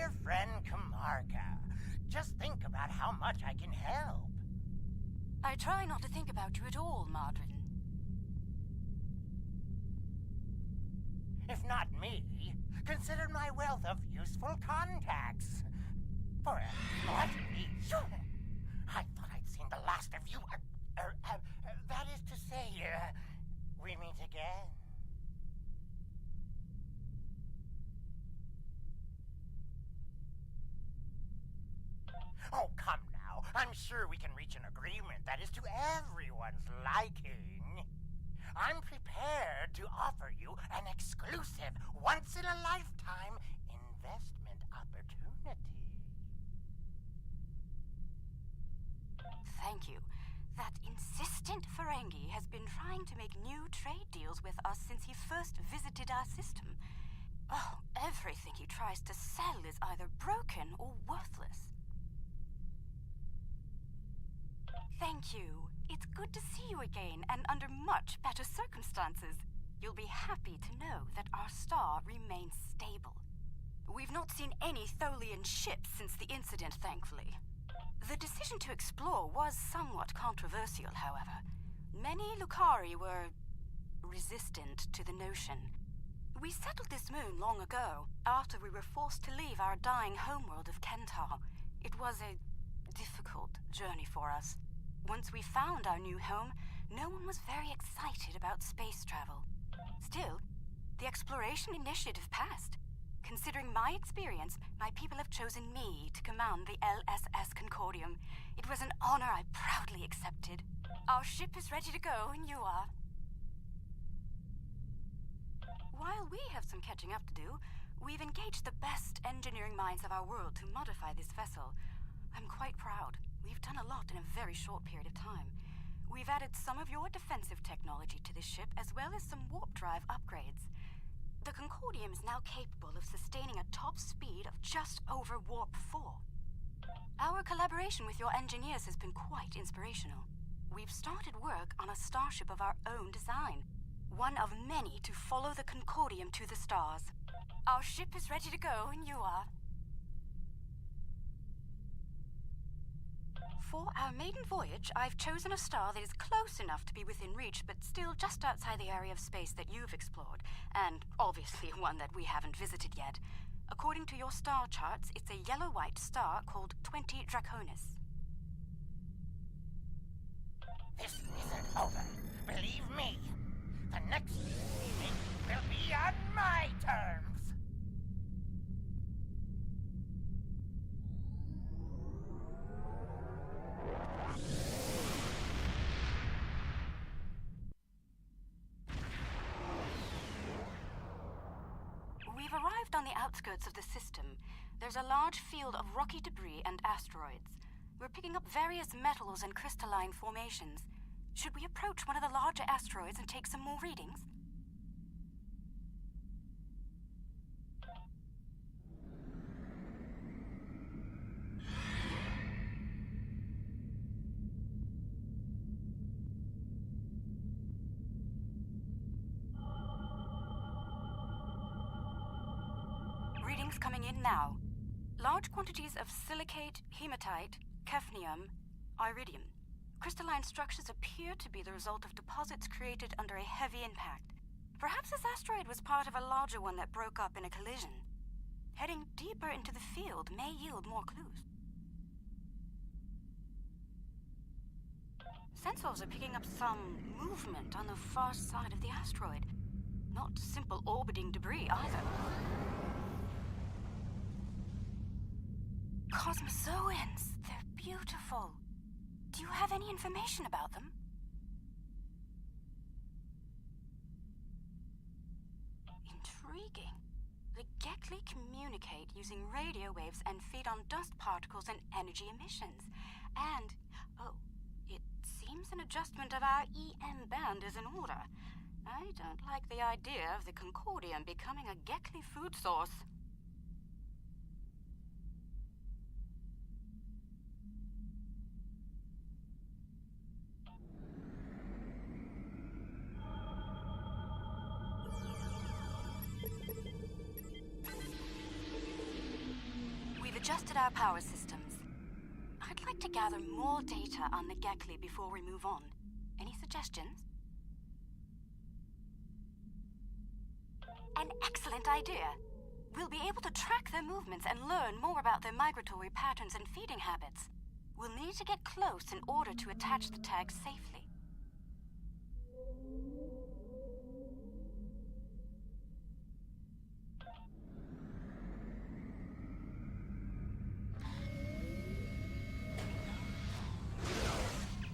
dear friend Kamarka. Just think about how much I can help. I try not to think about you at all, Madrin. If not me, consider my wealth of useful contacts. For what? I thought I'd seen the last of you. That is to say, we meet again. Oh, come now. I'm sure we can reach an agreement that is to everyone's liking. I'm prepared to offer you an exclusive, once-in-a-lifetime investment opportunity. Thank you. That insistent Ferengi has been trying to make new trade deals with us since he first visited our system. Oh, everything he tries to sell is either broken or worthless. Thank you. It's good to see you again, and under much better circumstances. You'll be happy to know that our star remains stable. We've not seen any Tholian ships since the incident, thankfully. The decision to explore was somewhat controversial, however. Many Lucari were resistant to the notion. We settled this moon long ago, after we were forced to leave our dying homeworld of Kentar. It was a difficult journey for us. Once we found our new home, no one was very excited about space travel. Still, the exploration initiative passed. Considering my experience, my people have chosen me to command the LSS Concordium. It was an honor I proudly accepted. Our ship is ready to go, and you are. While we have some catching up to do, we've engaged the best engineering minds of our world to modify this vessel. I'm quite proud. We've done a lot in a very short period of time. We've added some of your defensive technology to this ship, as well as some warp drive upgrades. The Concordium is now capable of sustaining a top speed of just over Warp 4. Our collaboration with your engineers has been quite inspirational. We've started work on a starship of our own design, one of many to follow the Concordium to the stars. Our ship is ready to go, and you are. For our maiden voyage, I've chosen a star that is close enough to be within reach, but still just outside the area of space that you've explored, and obviously one that we haven't visited yet. According to your star charts, it's a yellow-white star called 20 Draconis. This isn't over. Believe me, the next meeting will be on my terms. We've arrived on the outskirts of the system. There's a large field of rocky debris and asteroids. We're picking up various metals and crystalline formations. Should we approach one of the larger asteroids and take some more readings? Readings coming in now. Large quantities of silicate, hematite, hafnium, iridium. Crystalline structures appear to be the result of deposits created under a heavy impact. Perhaps this asteroid was part of a larger one that broke up in a collision. Heading deeper into the field may yield more clues. Sensors are picking up some movement on the far side of the asteroid. Not simple orbiting debris either. Cosmozoans! They're beautiful. Do you have any information about them? Intriguing. The Gekli communicate using radio waves and feed on dust particles and energy emissions. And, it seems an adjustment of our EM band is in order. I don't like the idea of the Concordium becoming a Gekli food source. adjusted our power systems. I'd like to gather more data on the Gekli before we move on. Any suggestions? An excellent idea. We'll be able to track their movements and learn more about their migratory patterns and feeding habits. We'll need to get close in order to attach the tags safely.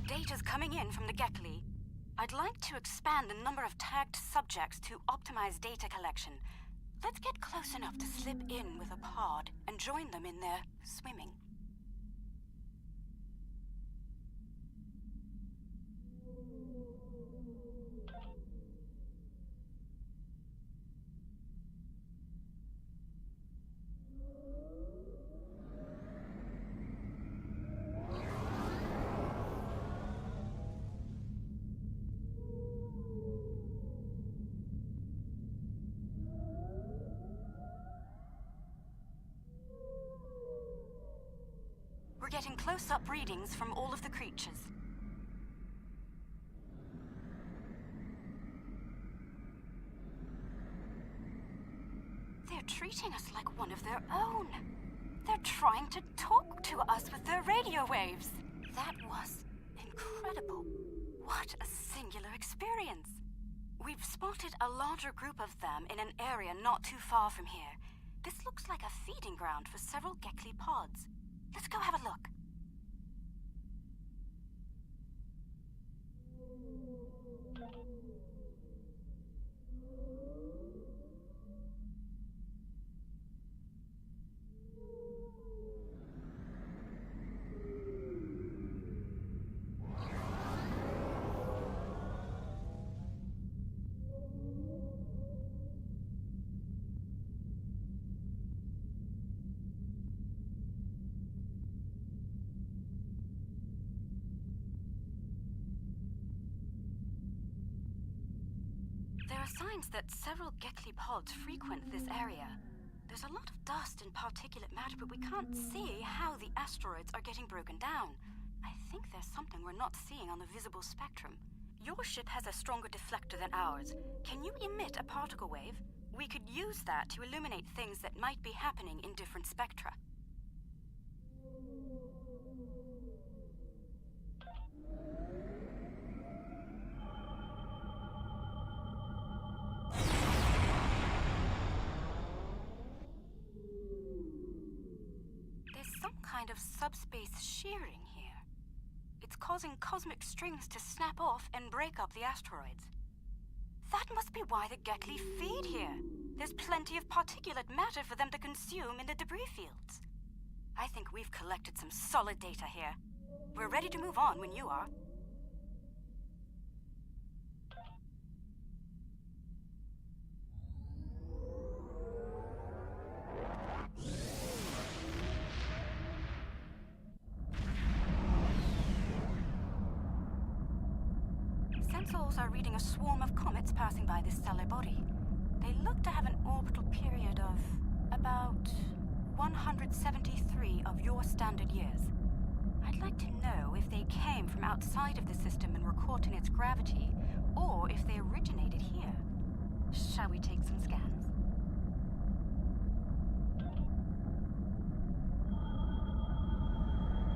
Data's coming in from the Gekli. I'd like to expand the number of tagged subjects to optimize data collection. Let's get close enough to slip in with a pod and join them in their swimming. We're getting close-up readings from all of the creatures. They're treating us like one of their own. They're trying to talk to us with their radio waves. That was incredible. What a singular experience. We've spotted a larger group of them in an area not too far from here. This looks like a feeding ground for several Gekli pods. Let's go have a look. There are signs that several Gekli pods frequent this area. There's a lot of dust and particulate matter, but we can't see how the asteroids are getting broken down. I think there's something we're not seeing on the visible spectrum. Your ship has a stronger deflector than ours. Can you emit a particle wave? We could use that to illuminate things that might be happening in different spectra. Kind of subspace shearing here. It's causing cosmic strings to snap off and break up the asteroids. That must be why the Gekli feed here. There's plenty of particulate matter for them to consume in the debris fields. I think we've collected some solid data here. We're ready to move on when you are. Sensors are reading a swarm of comets passing by this stellar body. They look to have an orbital period of about 173 of your standard years. I'd like to know if they came from outside of the system and were caught in its gravity, or if they originated here. Shall we take some scans?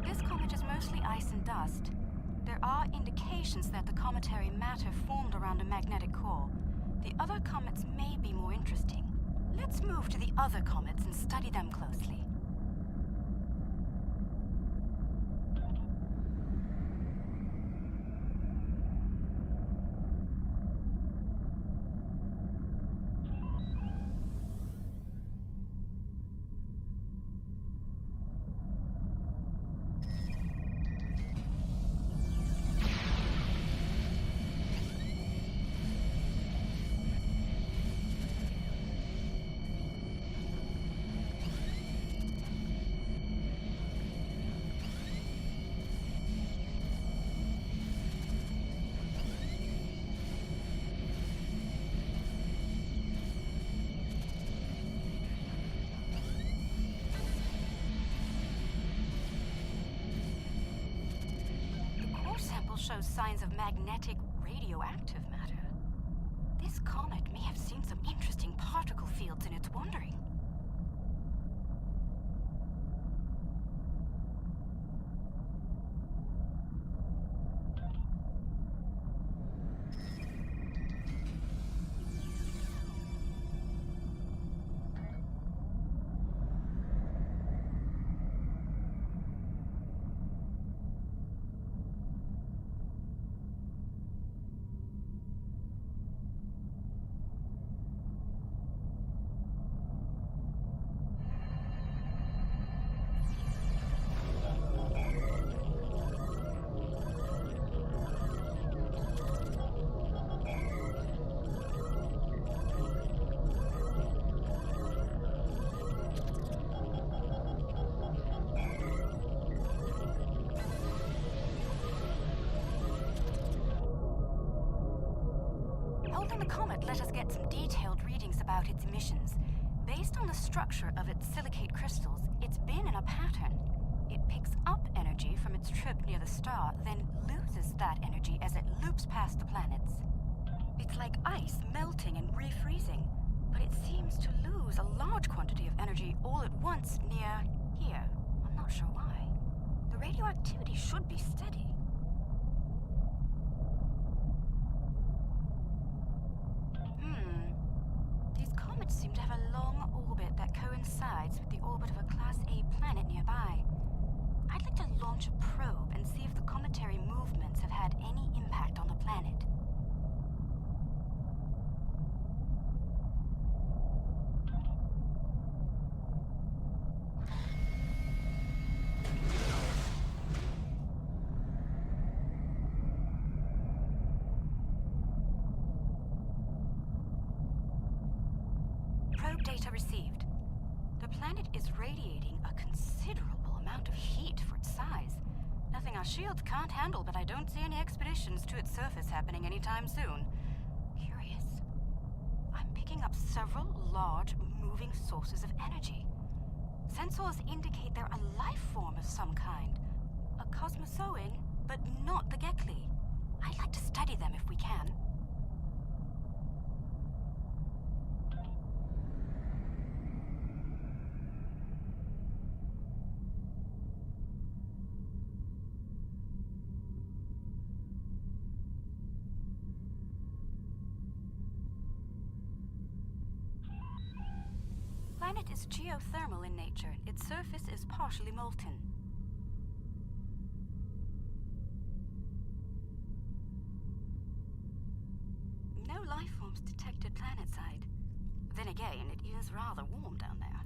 This comet is mostly ice and dust. There are indications that the cometary matter formed around a magnetic core. The other comets may be more interesting. Let's move to the other comets and study them closely. shows signs of magnetic radioactive matter. This comet may have seen some interesting particle fields in its wandering. Holding the comet let us get some detailed readings about its emissions. Based on the structure of its silicate crystals, it's been in a pattern. It picks up energy from its trip near the star, then loses that energy as it loops past the planets. It's like ice melting and refreezing, but it seems to lose a large quantity of energy all at once near here. I'm not sure why. The radioactivity should be steady. These comets seem to have a long orbit that coincides with the orbit of a Class A planet nearby. I'd like to launch a probe and see if the cometary movements have had any impact on the planet. Probe data received. The planet is radiating a considerable amount of heat for its size. Nothing our shields can't handle, but I don't see any expeditions to its surface happening anytime soon. Curious. I'm picking up several large, moving sources of energy. Sensors indicate they're a life form of some kind. A cosmozoan, but not the Gekli. I'd like to study them if we can. The planet is geothermal in nature. Its surface is partially molten. No life forms detected planetside. Then again, it is rather warm down there.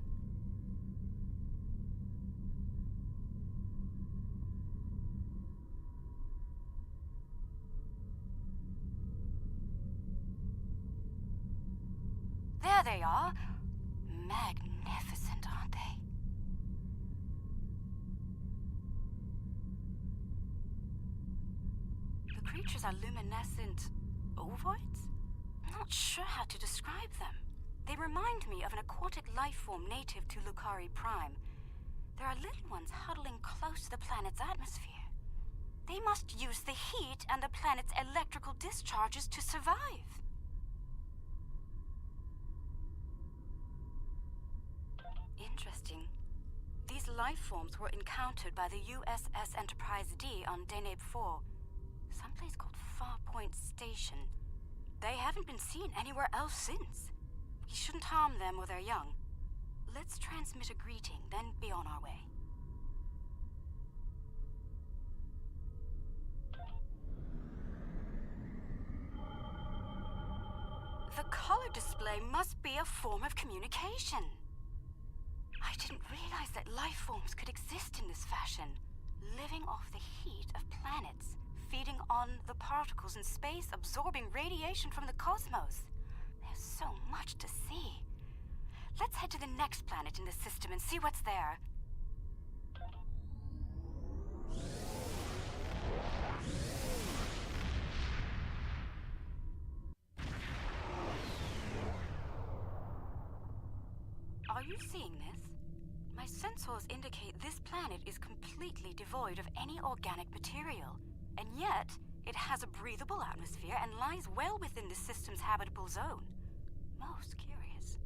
There they are. Magnificent, aren't they? The creatures are luminescent ovoids? I'm not sure how to describe them. They remind me of an aquatic life form native to Lucari Prime. There are little ones huddling close to the planet's atmosphere. They must use the heat and the planet's electrical discharges to survive. Interesting. These life forms were encountered by the USS Enterprise D on Deneb 4, someplace called Farpoint Station. They haven't been seen anywhere else since. We shouldn't harm them or their young. Let's transmit a greeting, then be on our way. The color display must be a form of communication. I didn't realize that life forms could exist in this fashion, living off the heat of planets, feeding on the particles in space, absorbing radiation from the cosmos. There's so much to see. Let's head to the next planet in the system and see what's there. Are you seeing this? My sensors indicate this planet is completely devoid of any organic material, and yet It has a breathable atmosphere and lies well within the system's habitable zone. Most curious.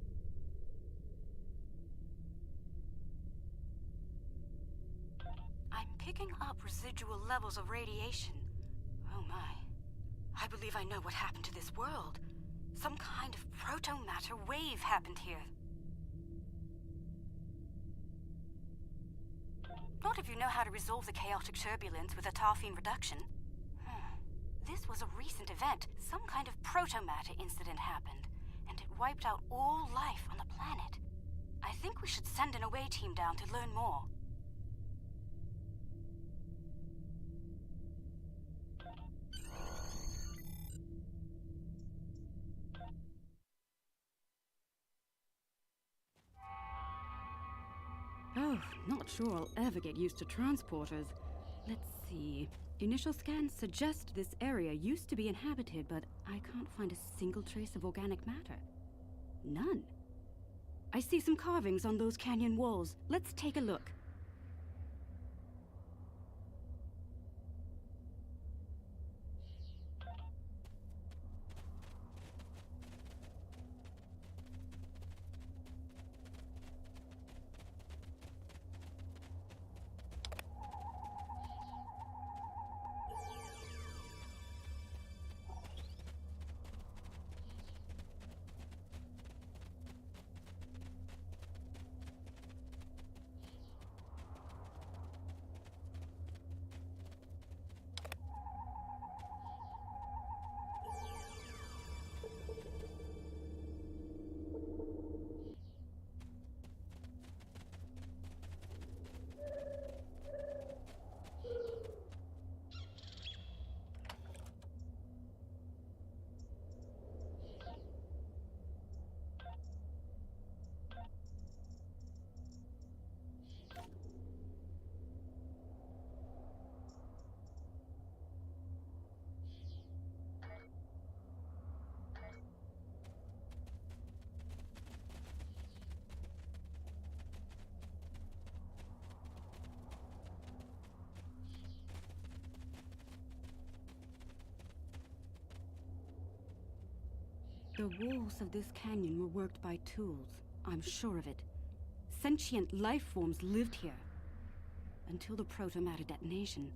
I'm picking up residual levels of radiation. Oh my. I believe I know what happened to this world. Some kind of proto-matter wave happened here. Not if you know how to resolve the chaotic turbulence with a tarfine reduction. This was a recent event. Some kind of proto-matter incident happened, and it wiped out all life on the planet. I think we should send an away team down to learn more. Oh, not sure I'll ever get used to transporters. Let's see. Initial scans suggest this area used to be inhabited, but I can't find a single trace of organic matter. None. I see some carvings on those canyon walls. Let's take a look. The walls of this canyon were worked by tools. I'm sure of it. Sentient life forms lived here. Until the proto-matter detonation.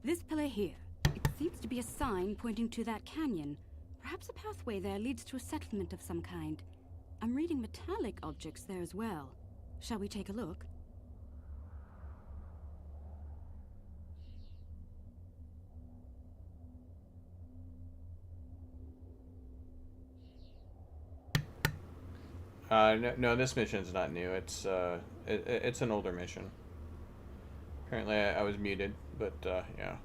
This pillar here, it seems to be a sign pointing to that canyon. Perhaps a pathway there leads to a settlement of some kind. I'm reading metallic objects there as well. Shall we take a look? No, this mission's not new. It's an older mission. Apparently, I was muted, but yeah.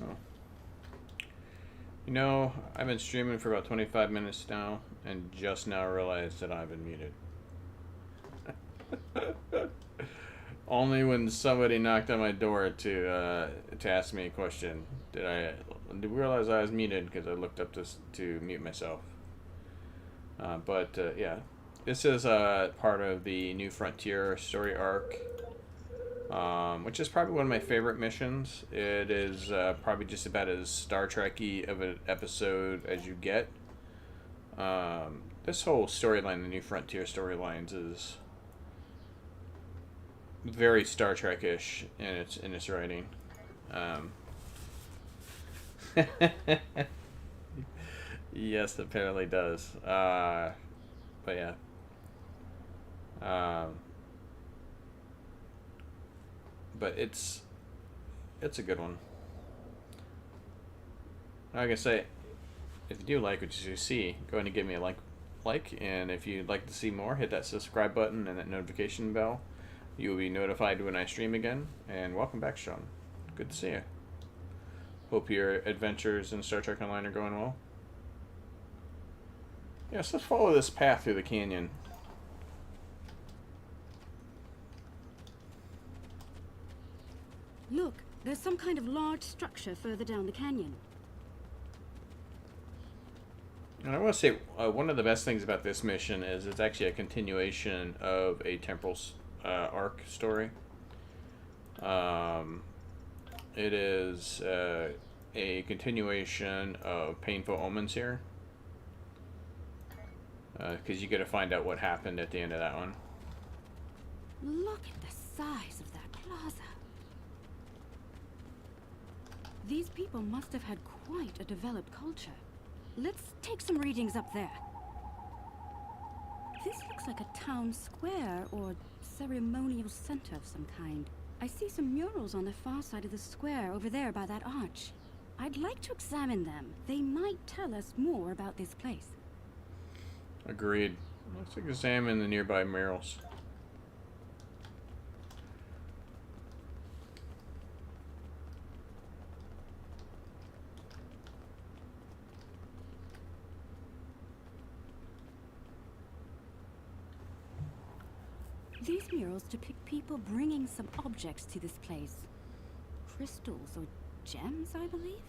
Oh. You know, I've been streaming for about 25 minutes now, and just now realized that I've been muted. Only when somebody knocked on my door to ask me a question did I realize I was muted, because I looked up to mute myself. But yeah, this is part of the New Frontier story arc, which is probably one of my favorite missions. It is probably just about as Star Trek-y of an episode as you get. This whole storyline, the New Frontier storylines, is very Star Trek-ish in its writing. Yes, apparently does. But yeah. But it's a good one. Like I say, if you do like what you see, go ahead and give me a like, and if you'd like to see more, hit that subscribe button and that notification bell. You will be notified when I stream again. And welcome back, Sean. Good to see you. Hope your adventures in Star Trek Online are going well. Yes, let's follow this path through the canyon. Look, there's some kind of large structure further down the canyon. And I want to say, one of the best things about this mission is it's actually a continuation of a Temporal arc story. It is a continuation of Painful Omens here. Because you get to find out what happened at the end of that one. Look at the size of that plaza. These people must have had quite a developed culture. Let's take some readings up there. This looks like a town square or ceremonial center of some kind. I see some murals on the far side of the square over there by that arch. I'd like to examine them. They might tell us more about this place. Agreed. Let's examine the nearby murals. These murals depict people bringing some objects to this place. Crystals or gems, I believe?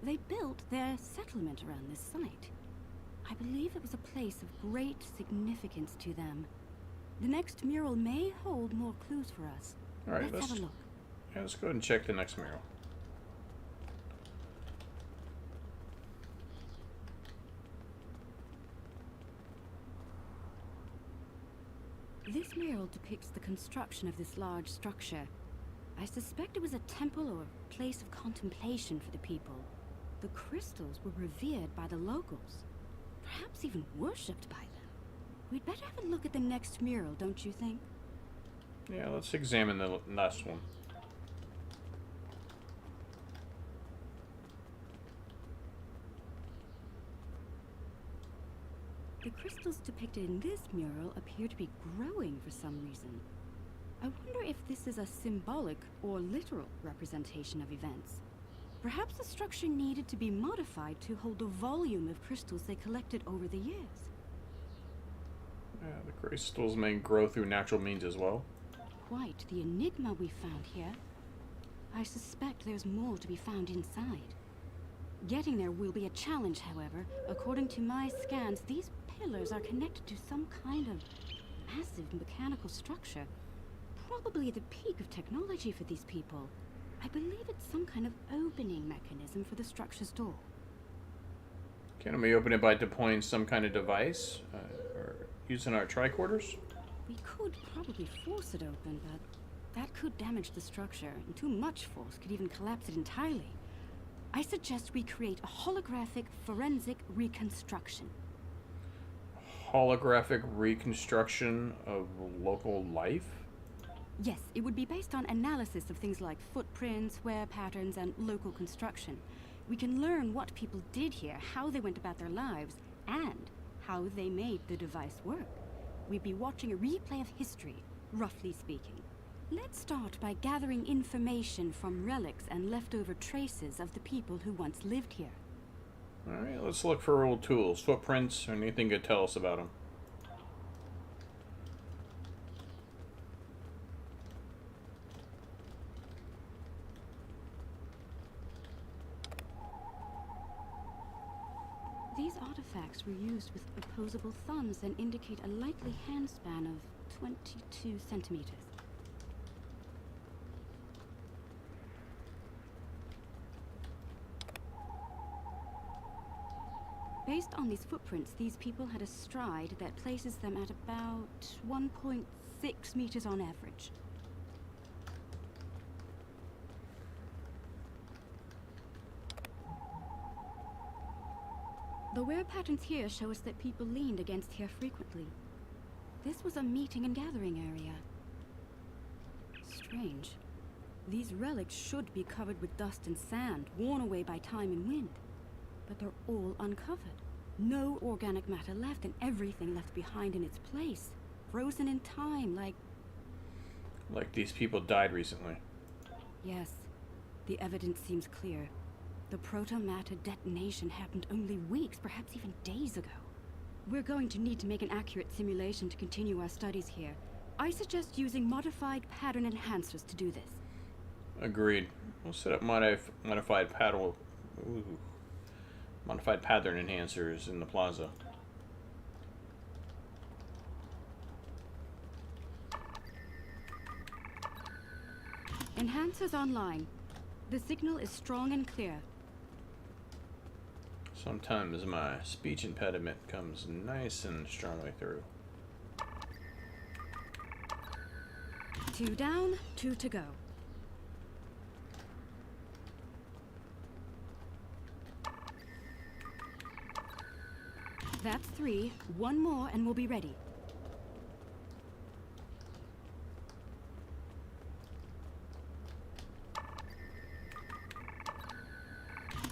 They built their settlement around this site. I believe it was a place of great significance to them. The next mural may hold more clues for us. All right, let's have a look. Yeah, let's go ahead and check the next mural. This mural depicts the construction of this large structure. I suspect it was a temple or a place of contemplation for the people. The crystals were revered by the locals, perhaps even worshipped by them. We'd better have a look at the next mural, don't you think? Yeah, let's examine the last one. The crystals depicted in this mural appear to be growing for some reason. I wonder if this is a symbolic or literal representation of events. Perhaps the structure needed to be modified to hold the volume of crystals they collected over the years. Yeah, the crystals may grow through natural means as well. Quite the enigma we found here. I suspect there's more to be found inside. Getting there will be a challenge, however. According to my scans, these pillars are connected to some kind of massive mechanical structure. Probably the peak of technology for these people. I believe it's some kind of opening mechanism for the structure's door. Can we open it by deploying some kind of device? Or using our tricorders? We could probably force it open, but that could damage the structure, and too much force could even collapse it entirely. I suggest we create a holographic forensic reconstruction. Holographic reconstruction of local life? Yes, it would be based on analysis of things like footprints, wear patterns, and local construction. We can learn what people did here, how they went about their lives, and how they made the device work. We'd be watching a replay of history, roughly speaking. Let's start by gathering information from relics and leftover traces of the people who once lived here. Alright, let's look for old tools, footprints, or anything could tell us about them. These artifacts were used with opposable thumbs and indicate a likely hand span of 22 centimeters. Based on these footprints, these people had a stride that places them at about 1.6 meters on average. The wear patterns here show us that people leaned against here frequently. This was a meeting and gathering area. Strange. These relics should be covered with dust and sand, worn away by time and wind. But they're all uncovered. No organic matter left, and everything left behind in its place. Frozen in time, like Like these people died recently. Yes, the evidence seems clear. The proto-matter detonation happened only weeks, perhaps even days ago. We're going to need to make an accurate simulation to continue our studies here. I suggest using modified pattern enhancers to do this. Agreed. We'll set up modified pattern enhancers in the plaza. Enhancers online. The signal is strong and clear. Sometimes my speech impediment comes nice and strongly through. 2 down, 2 to go. That's 3. 1 more and we'll be ready.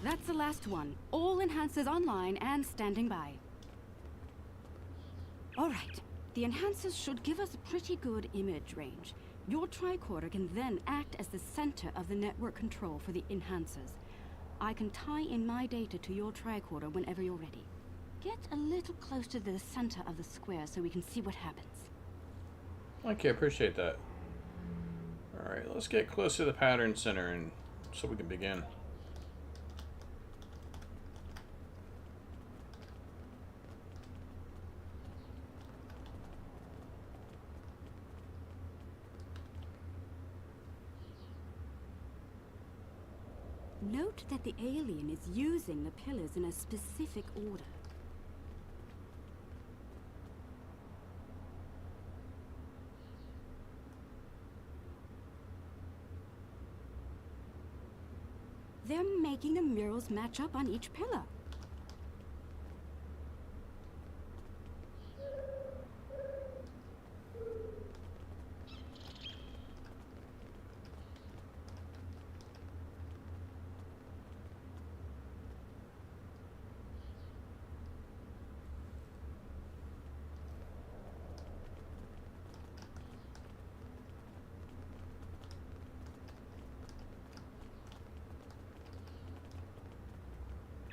That's the last one. All enhancers online and standing by. Alright. The enhancers should give us a pretty good image range. Your tricorder can then act as the center of the network control for the enhancers. I can tie in my data to your tricorder whenever you're ready. Get a little close to the center of the square so we can see what happens. Okay, appreciate that. Alright, let's get close to the pattern center and so we can begin. Note that the alien is using the pillars in a specific order. They're making the murals match up on each pillar.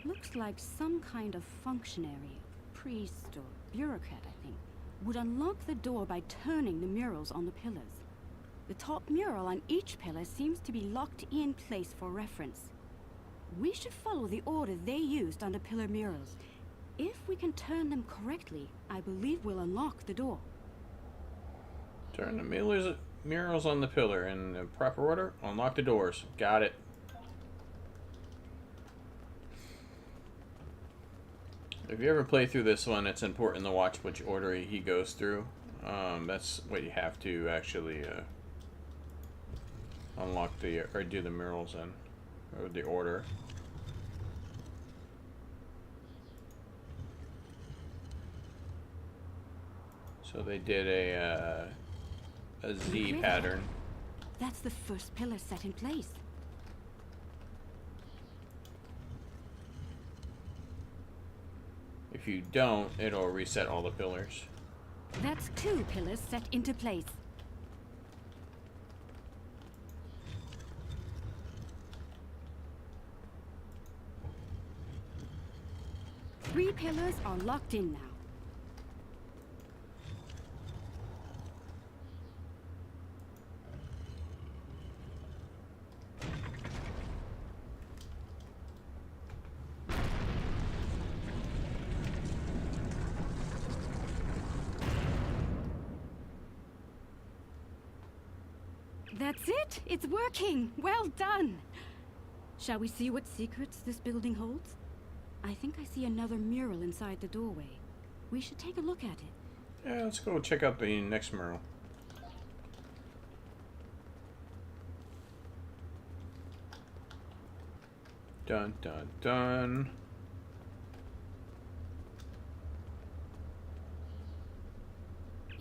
Looks like some kind of functionary, priest or bureaucrat, I think, would unlock the door by turning the murals on the pillars. The top mural on each pillar seems to be locked in place for reference. We should follow the order they used on the pillar murals. If we can turn them correctly, I believe we'll unlock the door. Turn the murals on the pillar in the proper order. Unlock the doors. Got it. If you ever play through this one, it's important to watch which order he goes through. That's what you have to actually unlock or do the murals in, or the order. So they did a Z pattern. That's the first pillar set in place. If you don't, it'll reset all the pillars. That's 2 pillars set into place. Three pillars are locked in now. That's it! It's working! Well done! Shall we see what secrets this building holds? I think I see another mural inside the doorway. We should take a look at it. Yeah, let's go check out the next mural. Dun dun dun.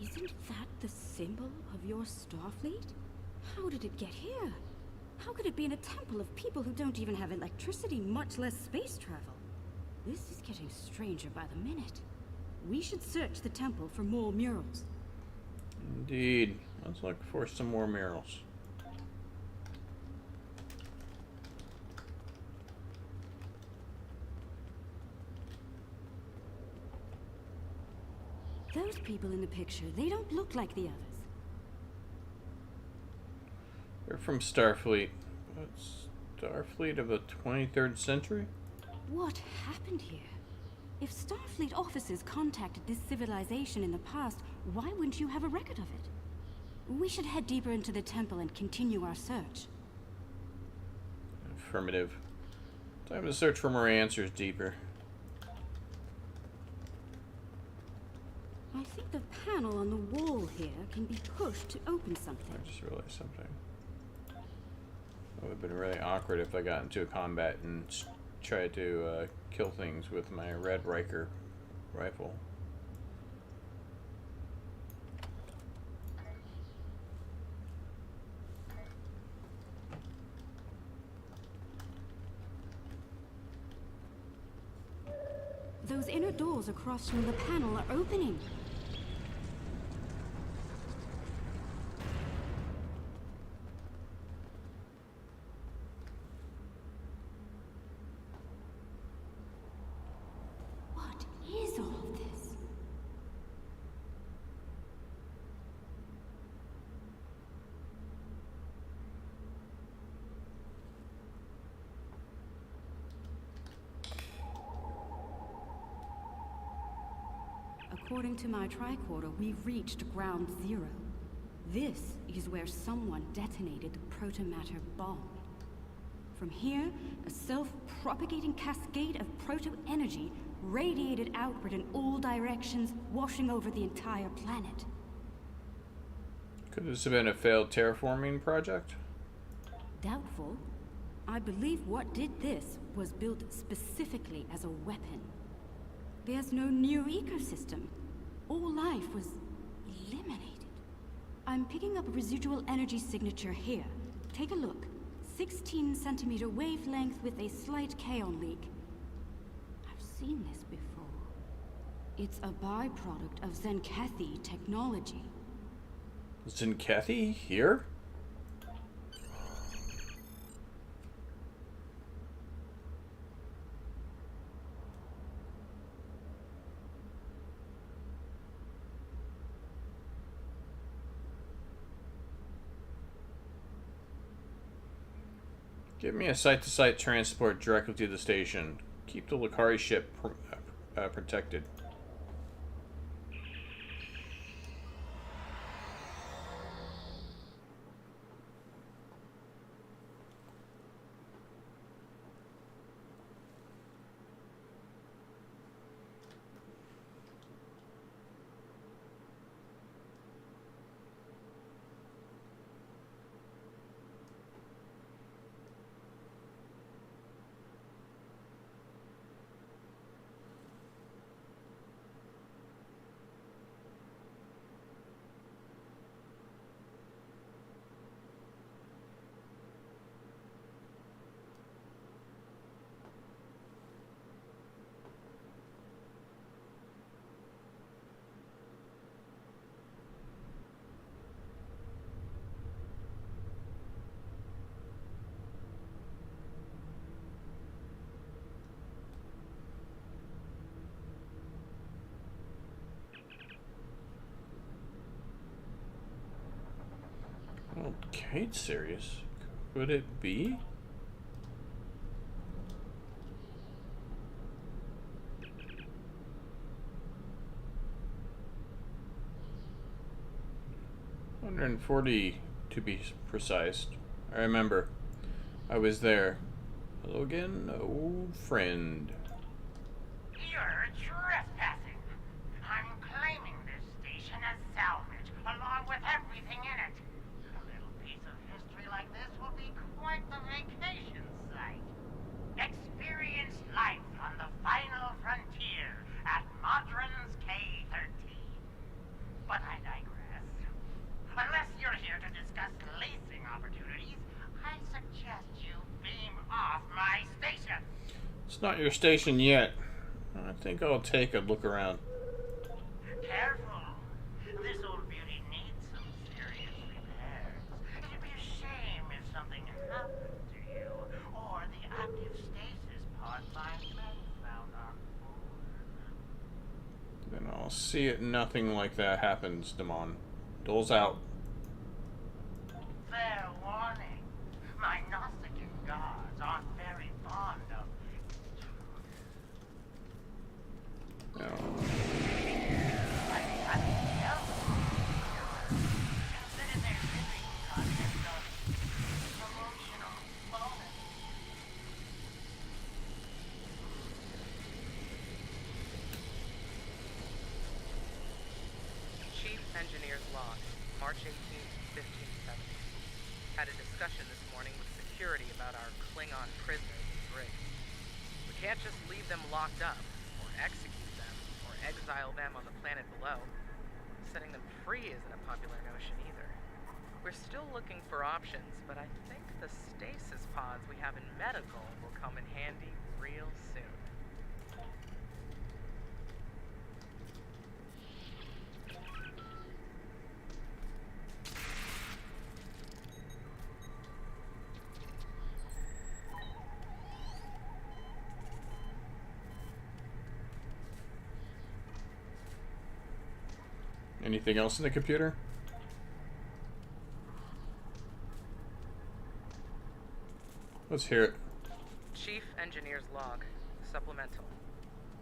Isn't that the symbol of your Starfleet? How did it get here? How could it be in a temple of people who don't even have electricity, much less space travel? This is getting stranger by the minute. We should search the temple for more murals. Indeed. Let's look for some more murals. Those people in the picture, they don't look like the others. They're from Starfleet. What's Starfleet of the 23rd century? What happened here? If Starfleet officers contacted this civilization in the past, why wouldn't you have a record of it? We should head deeper into the temple and continue our search. Affirmative. Time to search for more answers deeper. I think the panel on the wall here can be pushed to open something. I just realized something. It would have been really awkward if I got into a combat and tried to kill things with my Red Riker rifle. Those inner doors across from the panel are opening. What is all of this? According to my tricorder, we've reached ground zero. This is where someone detonated the protomatter bomb. From here, a self-propagating cascade of proto-energy radiated outward in all directions, washing over the entire planet. Could this have been a failed terraforming project? Doubtful. I believe what did this was built specifically as a weapon. There's no new ecosystem. All life was eliminated. I'm picking up a residual energy signature here. Take a look. 16-centimeter wavelength with a slight kaon leak. I've seen this before. It's a byproduct of Zenkethi technology. Zenkethi? Here? Give me a site-to-site transport directly to the station. Keep the Lakari ship protected. Oh, Kate's serious. Could it be? $140 to be precise. I remember. I was there. Hello again, old friend. You're trespassing. I'm claiming this station as salvage, along with everything in it. A little piece of history like this will be quite the vacation site. Experience life on the final frontier at Modron's K-13. But I digress. Unless you're here to discuss leasing opportunities, I suggest you beam off my station. It's not your station yet. I think I'll take a look around. Careful. This old beauty needs some serious see it. Nothing like that happens, Damon. Dole's out. Fair warning. My Gnostican gods aren't very fond of truth. No. Consider their living concept of emotional bonus. Chief Engineer's Log, March 18th, 1570. Had a discussion this morning with security about our Klingon prisoners in the brig. We can't just leave them locked up, or execute them, or exile them on the planet below. Setting them free isn't a popular notion either. We're still looking for options, but I think the stasis pods we have in medical will come in handy real soon. Anything else in the computer? Let's hear it. Chief Engineer's Log, Supplemental.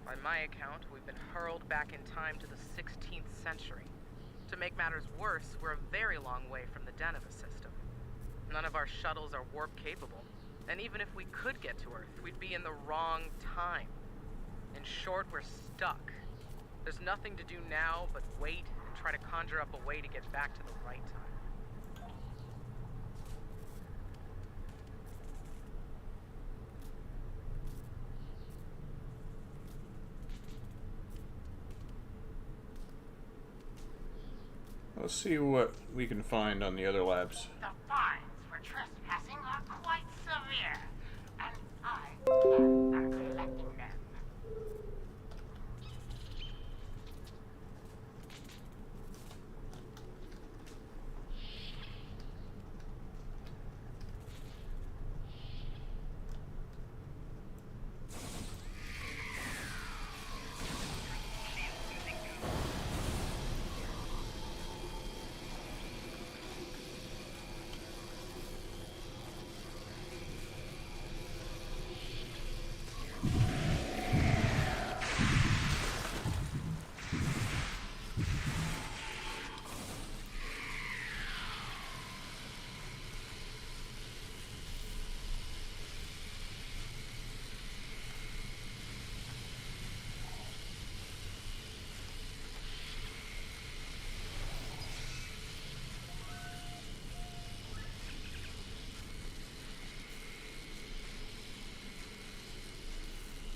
By my account, we've been hurled back in time to the 16th century. To make matters worse, we're a very long way from the Deneva system. None of our shuttles are warp capable, and even if we could get to Earth, we'd be in the wrong time. In short, we're stuck. There's nothing to do now but wait and try to conjure up a way to get back to the right time. Let's see what we can find on the other labs. The fines for trespassing are quite severe, and I am collecting them.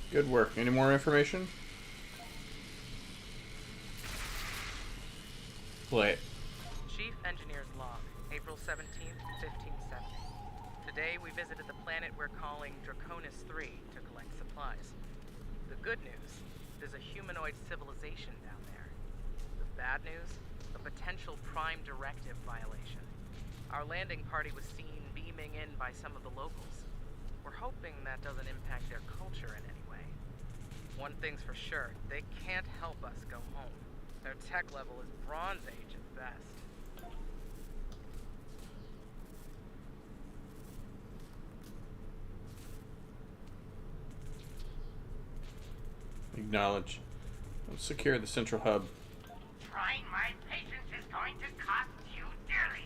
Good work. Any more information? Play it. Chief Engineer's Log, April 17th, 1570. Today we visited the planet we're calling Draconis 3 to collect supplies. The good news, there's a humanoid civilization down there. The bad news, a potential Prime Directive violation. Our landing party was seen beaming in by some of the locals. We're hoping that doesn't impact their culture in any way. One thing's for sure, they can't help us go home. Their tech level is Bronze Age at best. Acknowledge. Let's secure the central hub. Trying my patience is going to cost you dearly.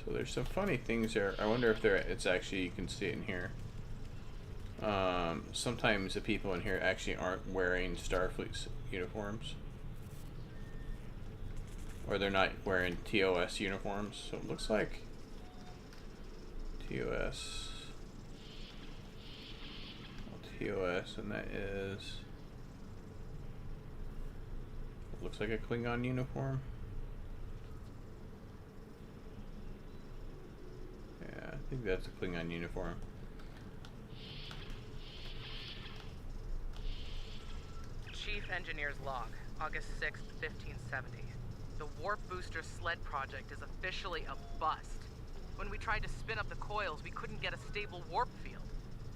So there's some funny things there. I wonder if it's actually, you can see it in here. Sometimes the people in here actually aren't wearing Starfleet uniforms. Or they're not wearing TOS uniforms. So it looks like TOS. TOS, and that is, it looks like a Klingon uniform. Yeah, I think that's a Klingon uniform. Chief Engineer's Log, August 6th, 1570. The Warp Booster Sled project is officially a bust. When we tried to spin up the coils, we couldn't get a stable warp field.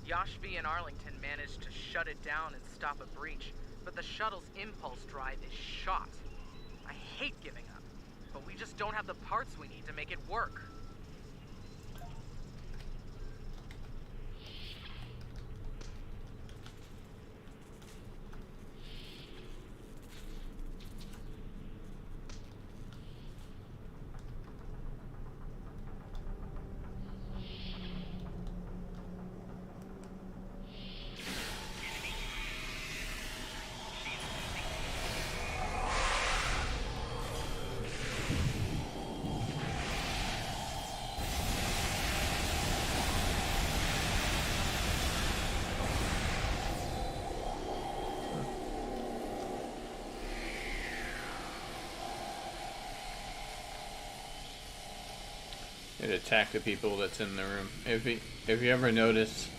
Yashvi and Arlington managed to shut it down and stop a breach, but the shuttle's impulse drive is shot. I hate giving up, but we just don't have the parts we need to make it work. It attack the people that's in the room. If you ever notice,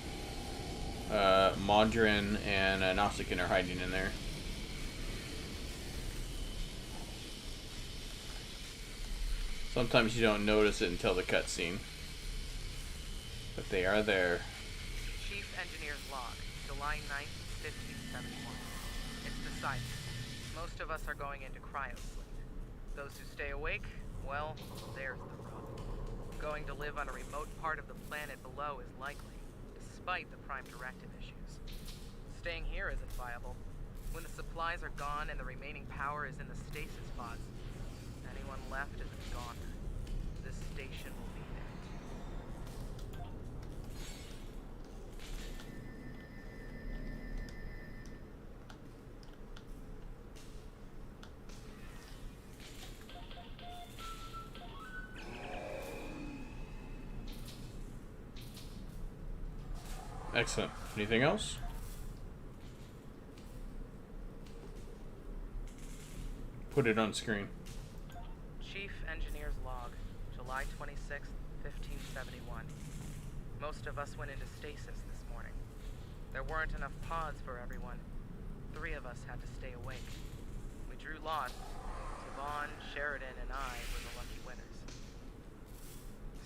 Modron and Nausicaan are hiding in there. Sometimes you don't notice it until the cutscene, but they are there. Chief Engineer's Log, July 9th, 1571. It's decided. Most of us are going into cryosleep. Those who stay awake, well, there's the rub. Going to live on a remote part of the planet below is likely, despite the Prime Directive issues. Staying here isn't viable. When the supplies are gone and the remaining power is in the stasis pods, anyone left is a goner. This station will be it. Excellent. Anything else? Put it on screen. Chief Engineer's Log, July 26th, 1571. Most of us went into stasis this morning. There weren't enough pods for everyone. 3 of us had to stay awake. We drew lots. Savon, Sheridan, and I were the lucky winners.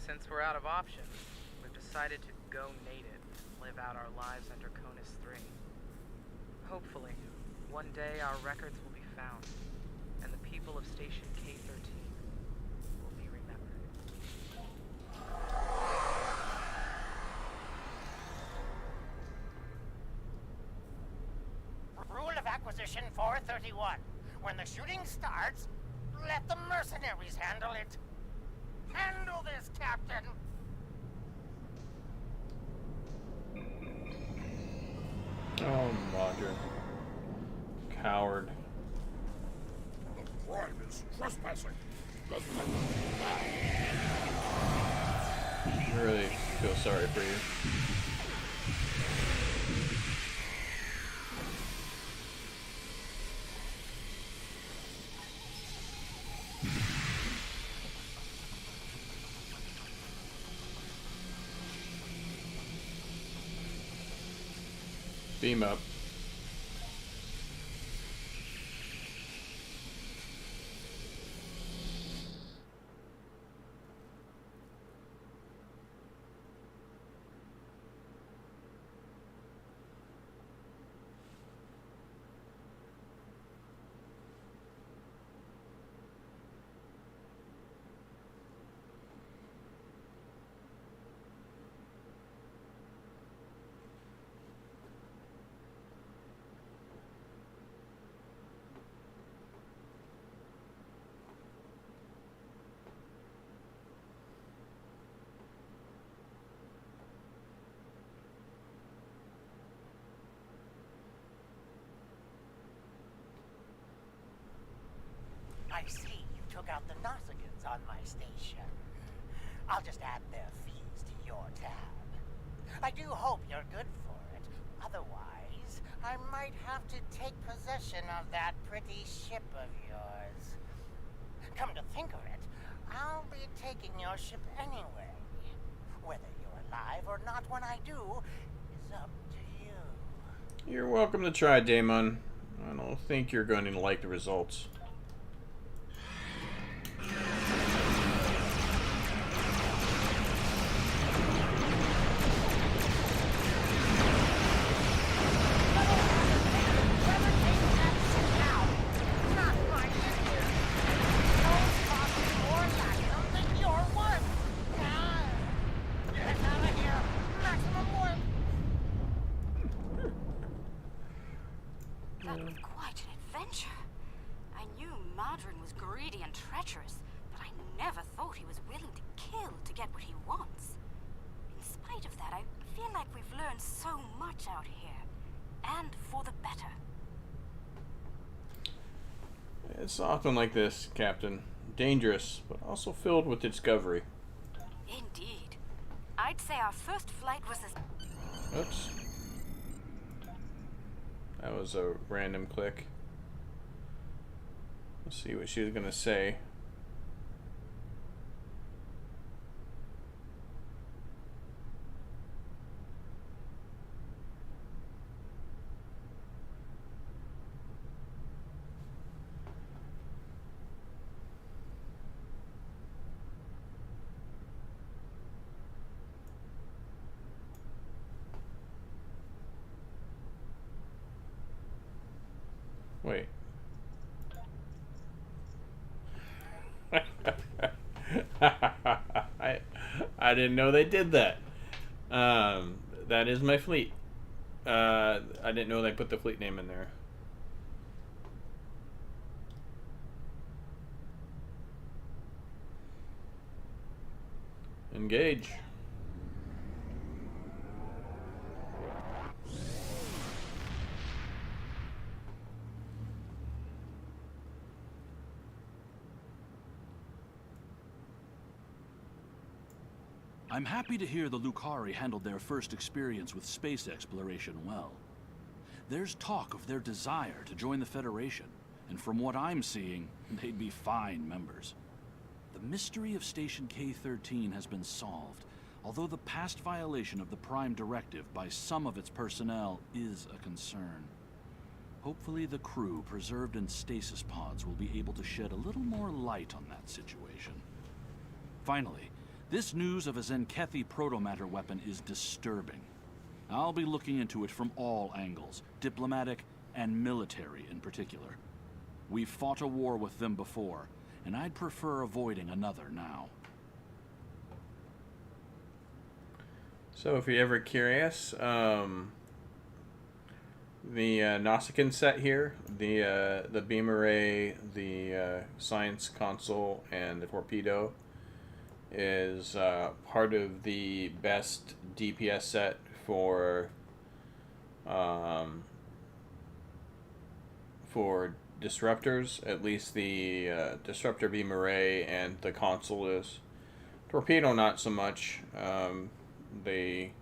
Since we're out of options, we've decided to go native and live out our lives under Conus 3. Hopefully, one day our records will be found, and the people of Station K-13 will be remembered. Rule of Acquisition 431. When the shooting starts, let the mercenaries handle it. Handle this, Captain! Oh, Roger. Coward. The crime is trespassing. I really feel sorry for you. Beam up. I see you took out the Nausicaans on my station. I'll just add their fees to your tab. I do hope you're good for it. Otherwise, I might have to take possession of that pretty ship of yours. Come to think of it, I'll be taking your ship anyway. Whether you're alive or not when I do is up to you. You're welcome to try, Damon. I don't think you're going to like the results. That was quite an adventure. I knew Madron was greedy and treacherous, but I never thought he was willing to kill to get what he wants. In spite of that, I feel like we've learned so much out here, and for the better. It's often like this, Captain. Dangerous, but also filled with discovery. Indeed. I'd say our first flight was as... Oops. That was a random click. Let's see what she was gonna say. Wait. I didn't know they did that. That is my fleet. I didn't know they put the fleet name in there. Engage. I'm happy to hear the Lucari handled their first experience with space exploration well. There's talk of their desire to join the Federation, and from what I'm seeing, they'd be fine members. The mystery of Station K-13 has been solved, although the past violation of the Prime Directive by some of its personnel is a concern. Hopefully the crew preserved in stasis pods will be able to shed a little more light on that situation. Finally, this news of a Zenkethi protomatter weapon is disturbing. I'll be looking into it from all angles, diplomatic and military in particular. We've fought a war with them before, and I'd prefer avoiding another now. So if you're ever curious, the Nausicaan set here, the beam array, the science console, and the torpedo is part of the best DPS set for disruptors. At least the disruptor beam array and the console is. Torpedo not so much. The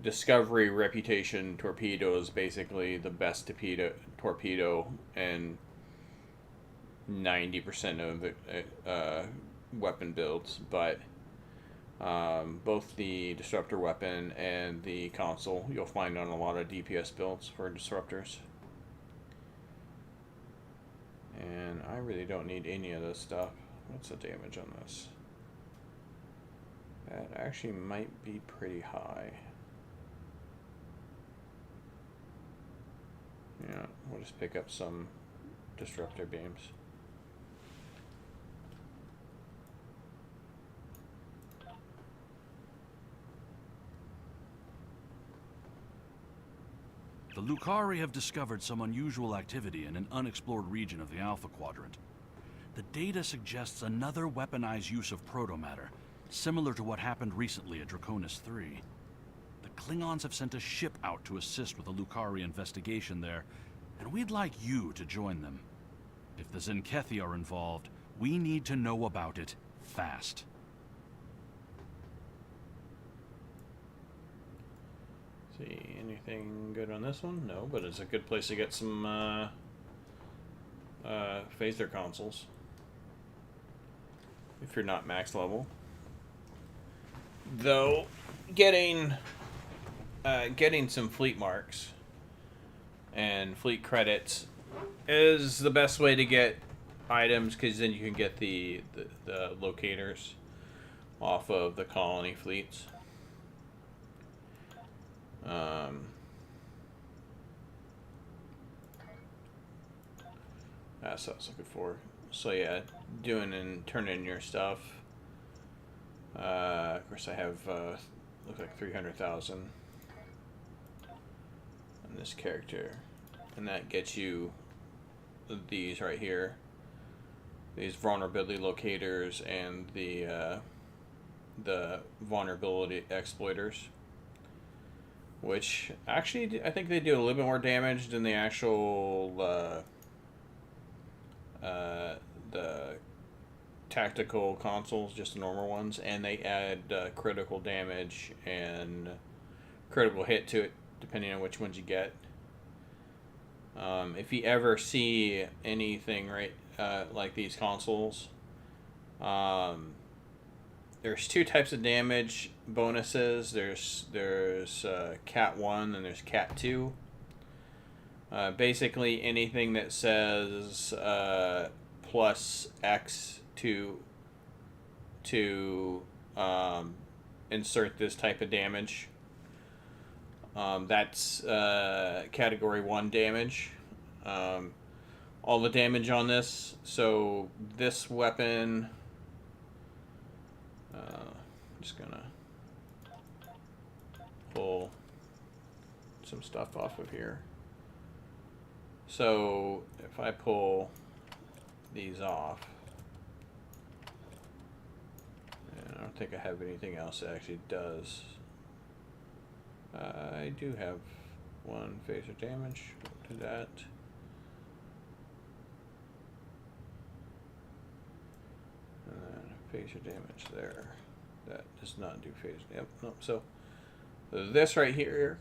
Discovery reputation torpedo is basically the best torpedo and 90% of the weapon builds, but both the disruptor weapon and the console you'll find on a lot of DPS builds for disruptors. And I really don't need any of this stuff. What's the damage on this? That actually might be pretty high. Yeah, we'll just pick up some disruptor beams. The Lucari have discovered some unusual activity in an unexplored region of the Alpha Quadrant. The data suggests another weaponized use of protomatter, similar to what happened recently at Draconis 3. The Klingons have sent a ship out to assist with the Lucari investigation there, and we'd like you to join them. If the Zenkethi are involved, we need to know about it fast. See, anything good on this one? No, but it's a good place to get some phaser consoles. If you're not max level. Though, getting some fleet marks and fleet credits is the best way to get items, because then you can get the locators off of the colony fleets. That's what I was looking for. So yeah, doing and turning in your stuff. Of course I have, looks like 300,000 on this character. and that gets you these right here, these vulnerability locators and the vulnerability exploiters, which actually I think they do a little bit more damage than the actual the tactical consoles, just the normal ones, and they add critical damage and critical hit to it depending on which ones you get. If you ever see anything like these consoles, there's two types of damage bonuses. There's Cat 1 and there's Cat 2. Basically anything that says plus X to insert this type of damage. That's category 1 damage. All the damage on this. So this weapon, I'm just gonna pull some stuff off of here. So if I pull these off, and I don't think I have anything else that actually does. I do have one phaser damage. We'll do that. And then phaser damage there. That does not do phaser. Yep. Nope. So this right here,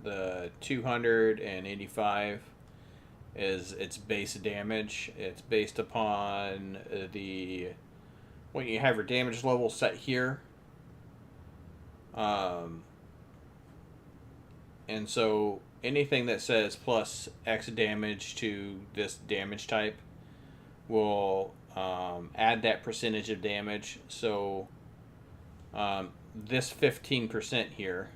the 285 is its base damage. It's based upon when you have your damage level set here. And so anything that says plus X damage to this damage type will add that percentage of damage. So this 15% here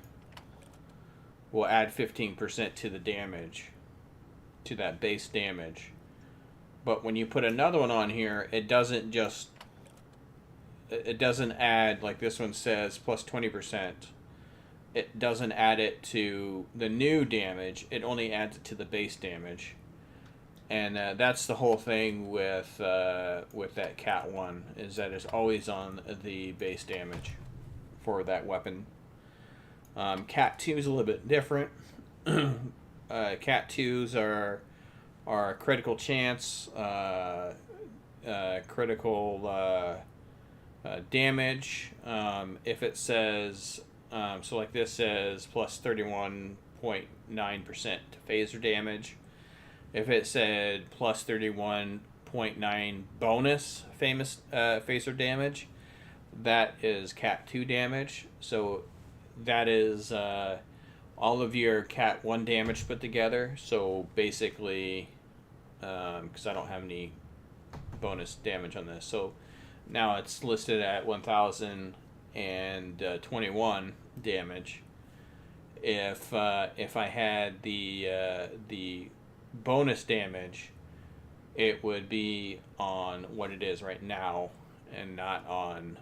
will add 15% to the damage, to that base damage. But when you put another one on here, it doesn't add, like this one says, plus 20%. It doesn't add it to the new damage. It only adds it to the base damage. And that's the whole thing with that Cat 1, is that it's always on the base damage for that weapon. Cat 2 is a little bit different. Cat 2s are critical chance, critical damage. If it says, so like this says plus 31.9% to phaser damage. If it said plus 31.9 bonus phaser damage, that is Cat 2 damage. So that is all of your Cat 1 damage put together. So basically, because I don't have any bonus damage on this, so now it's listed at 1,021 damage. If I had the bonus damage, it would be on what it is right now and not on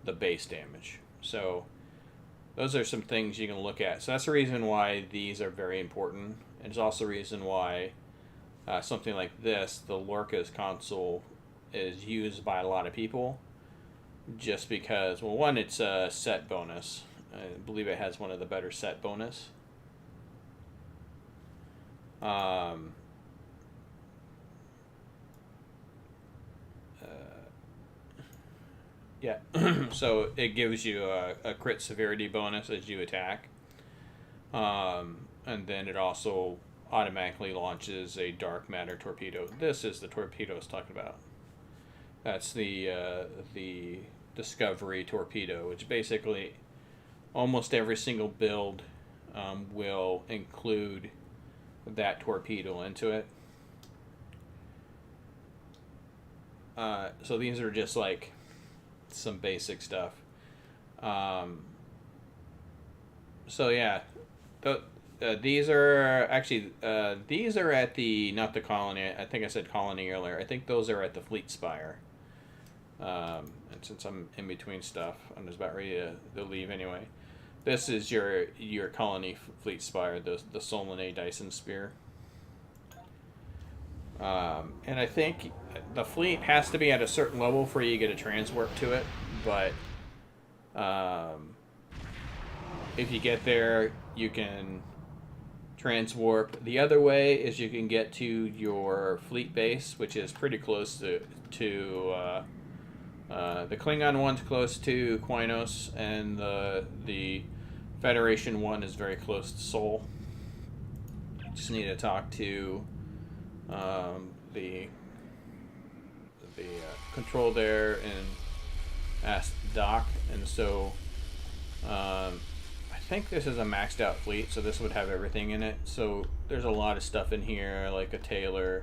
the base damage. So those are some things you can look at. So that's the reason why these are very important. And it's also the reason why something like this, the Lorca's console, is used by a lot of people, just because, well, one, it's a set bonus. I believe it has one of the better set bonus. Yeah, so it gives you a crit severity bonus as you attack. And then it also automatically launches a dark matter torpedo. This is the torpedo I was talking about. That's the Discovery torpedo, which basically almost every single build will include that torpedo into it. So these are just like some basic stuff. So yeah, these are actually these are at the, not the colony. I think I said colony earlier. I think those are at the Fleet Spire. And since I'm in between stuff, I'm just about ready to leave anyway. This is your colony fleet spire, the Solanae Dyson Spear. And I think the fleet has to be at a certain level before you get a transwarp to it, but if you get there, you can transwarp. The other way is you can get to your fleet base, which is pretty close to the Klingon one's close to Quinos, and the Federation one is very close to Sol. Just need to talk to the control there and ask Doc. And so I think this is a maxed out fleet, so this would have everything in it. So there's a lot of stuff in here, like a tailor.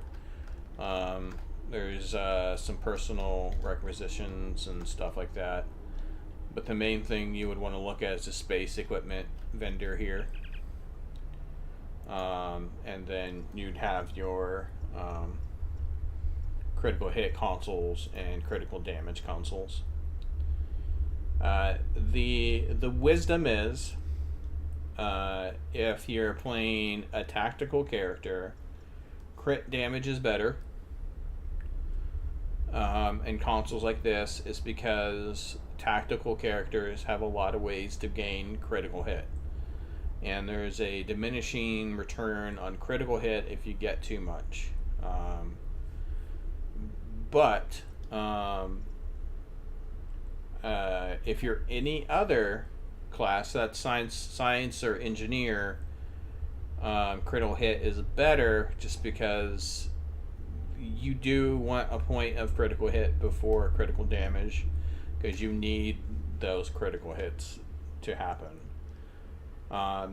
There's some personal requisitions and stuff like that. But the main thing you would want to look at is the space equipment vendor here. And then you'd have your critical hit consoles and critical damage consoles. The wisdom is, if you're playing a tactical character, crit damage is better. And consoles like this is because tactical characters have a lot of ways to gain critical hit. And there's a diminishing return on critical hit if you get too much. But if you're any other class, that's science or engineer, critical hit is better just because you do want a point of critical hit before critical damage, because you need those critical hits to happen.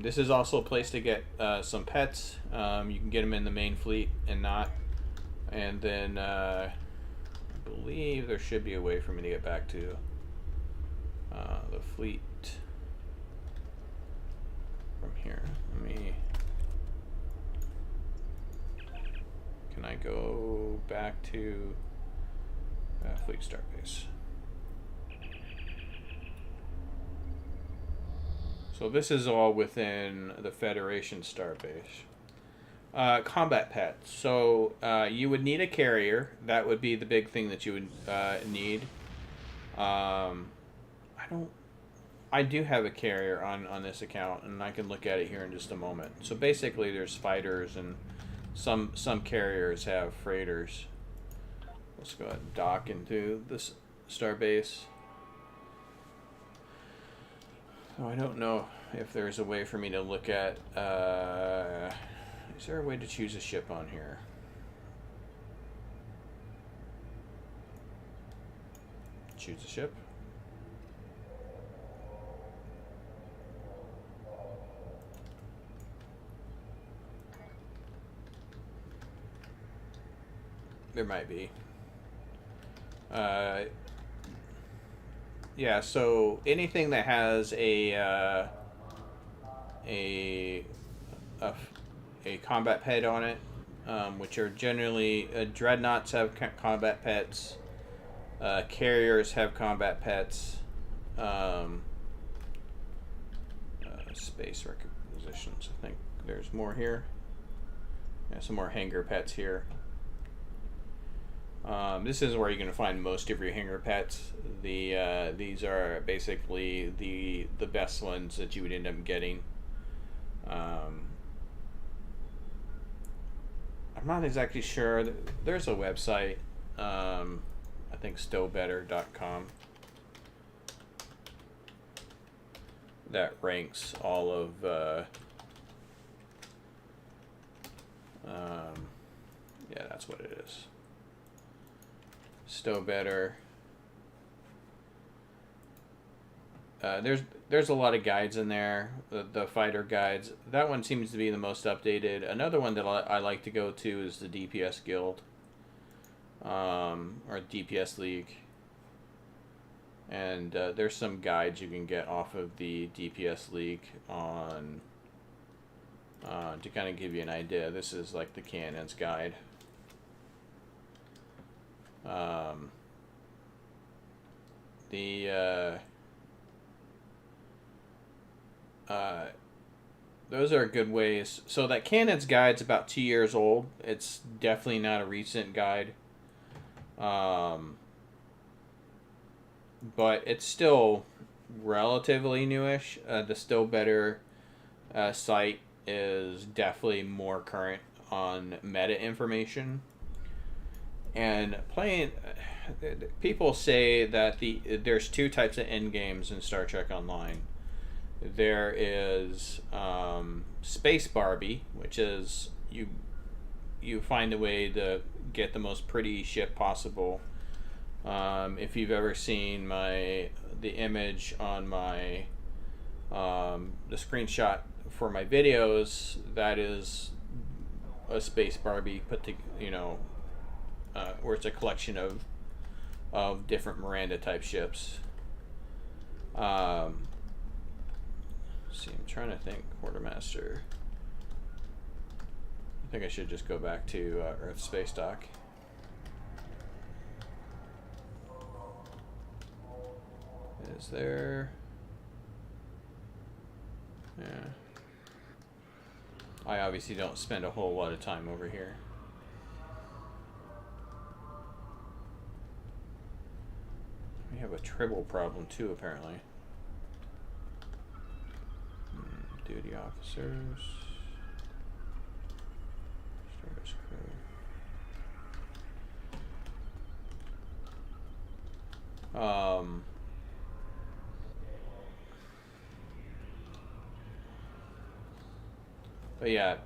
This is also a place to get some pets. You can get them in the main fleet and not. And then I believe there should be a way for me to get back to the fleet from here. Can I go back to Fleet Start Base? So this is all within the Federation Starbase. Combat pets. So you would need a carrier. That would be the big thing that you would need. I do have a carrier on this account, and I can look at it here in just a moment. So basically, there's fighters, and some carriers have freighters. Let's go ahead and dock into this Starbase. Oh, I don't know if there's a way for me to look at... is there a way to choose a ship on here? Choose a ship. There might be. Yeah, so anything that has a combat pet on it, which are generally dreadnoughts have combat pets, carriers have combat pets, space requisitions. I think there's more here. Yeah, some more hangar pets here. This is where you're going to find most of your hangar pets. These are basically the best ones that you would end up getting. I'm not exactly sure. There's a website. I think stowbetter.com that ranks all of yeah, that's what it is. Stow Better. There's a lot of guides in there. The fighter guides. That one seems to be the most updated. Another one that I like to go to is the DPS Guild, or DPS League. And there's some guides you can get off of the DPS League on to kind of give you an idea. This is like the cannons guide. those are good ways. So that Cannon's guide's about 2 years old. It's definitely not a recent guide. But it's still relatively newish. The Still Better site is definitely more current on meta information. And playing, people say that there's two types of end games in Star Trek Online. There is Space Barbie, which is you find a way to get the most pretty ship possible. If you've ever seen the image on my the screenshot for my videos, that is a Space Barbie put to where it's a collection of different Miranda type ships. See, I'm trying to think. Quartermaster. I think I should just go back to Earth Space Dock. Is there? Yeah. I obviously don't spend a whole lot of time over here. We have a tribble problem too, apparently. Duty officers. Stardust crew. But yeah.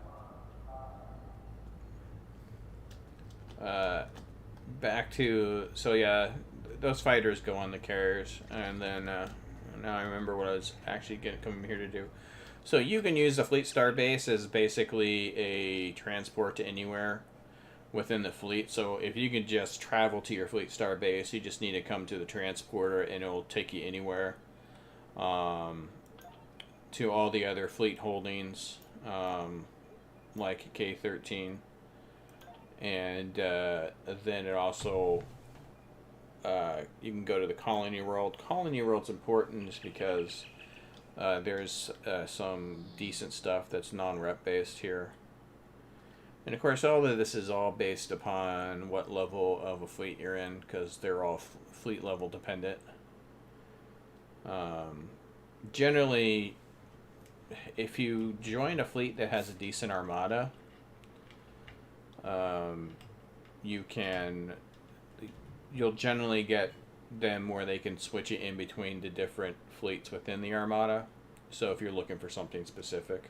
Back to, so yeah, those fighters go on the carriers, and then now I remember what I was actually coming here to do. So you can use the Fleet Star base as basically a transport to anywhere within the fleet. So if you can just travel to your Fleet Star base, you just need to come to the transporter and it'll take you anywhere to all the other fleet holdings, like K-13. And then it also, you can go to the Colony World. Colony World's important just because there's some decent stuff that's non-rep based here. And of course all of this is all based upon what level of a fleet you're in, because they're all fleet level dependent. Generally, if you join a fleet that has a decent armada, you'll generally get them where they can switch it in between the different fleets within the armada. So if you're looking for something specific.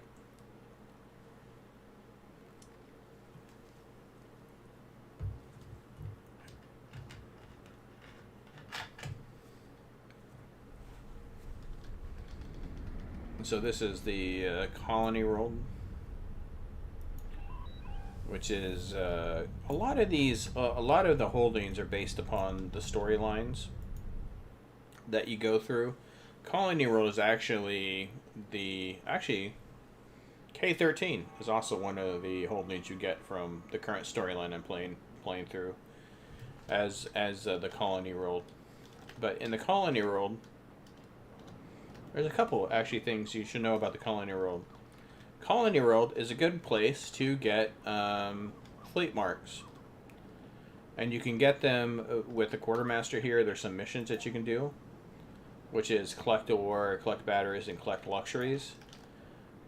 So this is the Colony World, which is a lot of the holdings are based upon the storylines that you go through. Colony World is actually K-13 is also one of the holdings you get from the current storyline I'm playing through as the Colony World. But in the Colony World, there's a couple actually things you should know about the Colony World. Colony World is a good place to get fleet marks. And you can get them with the Quartermaster here. There's some missions that you can do, which is collect ore, collect batteries, and collect luxuries.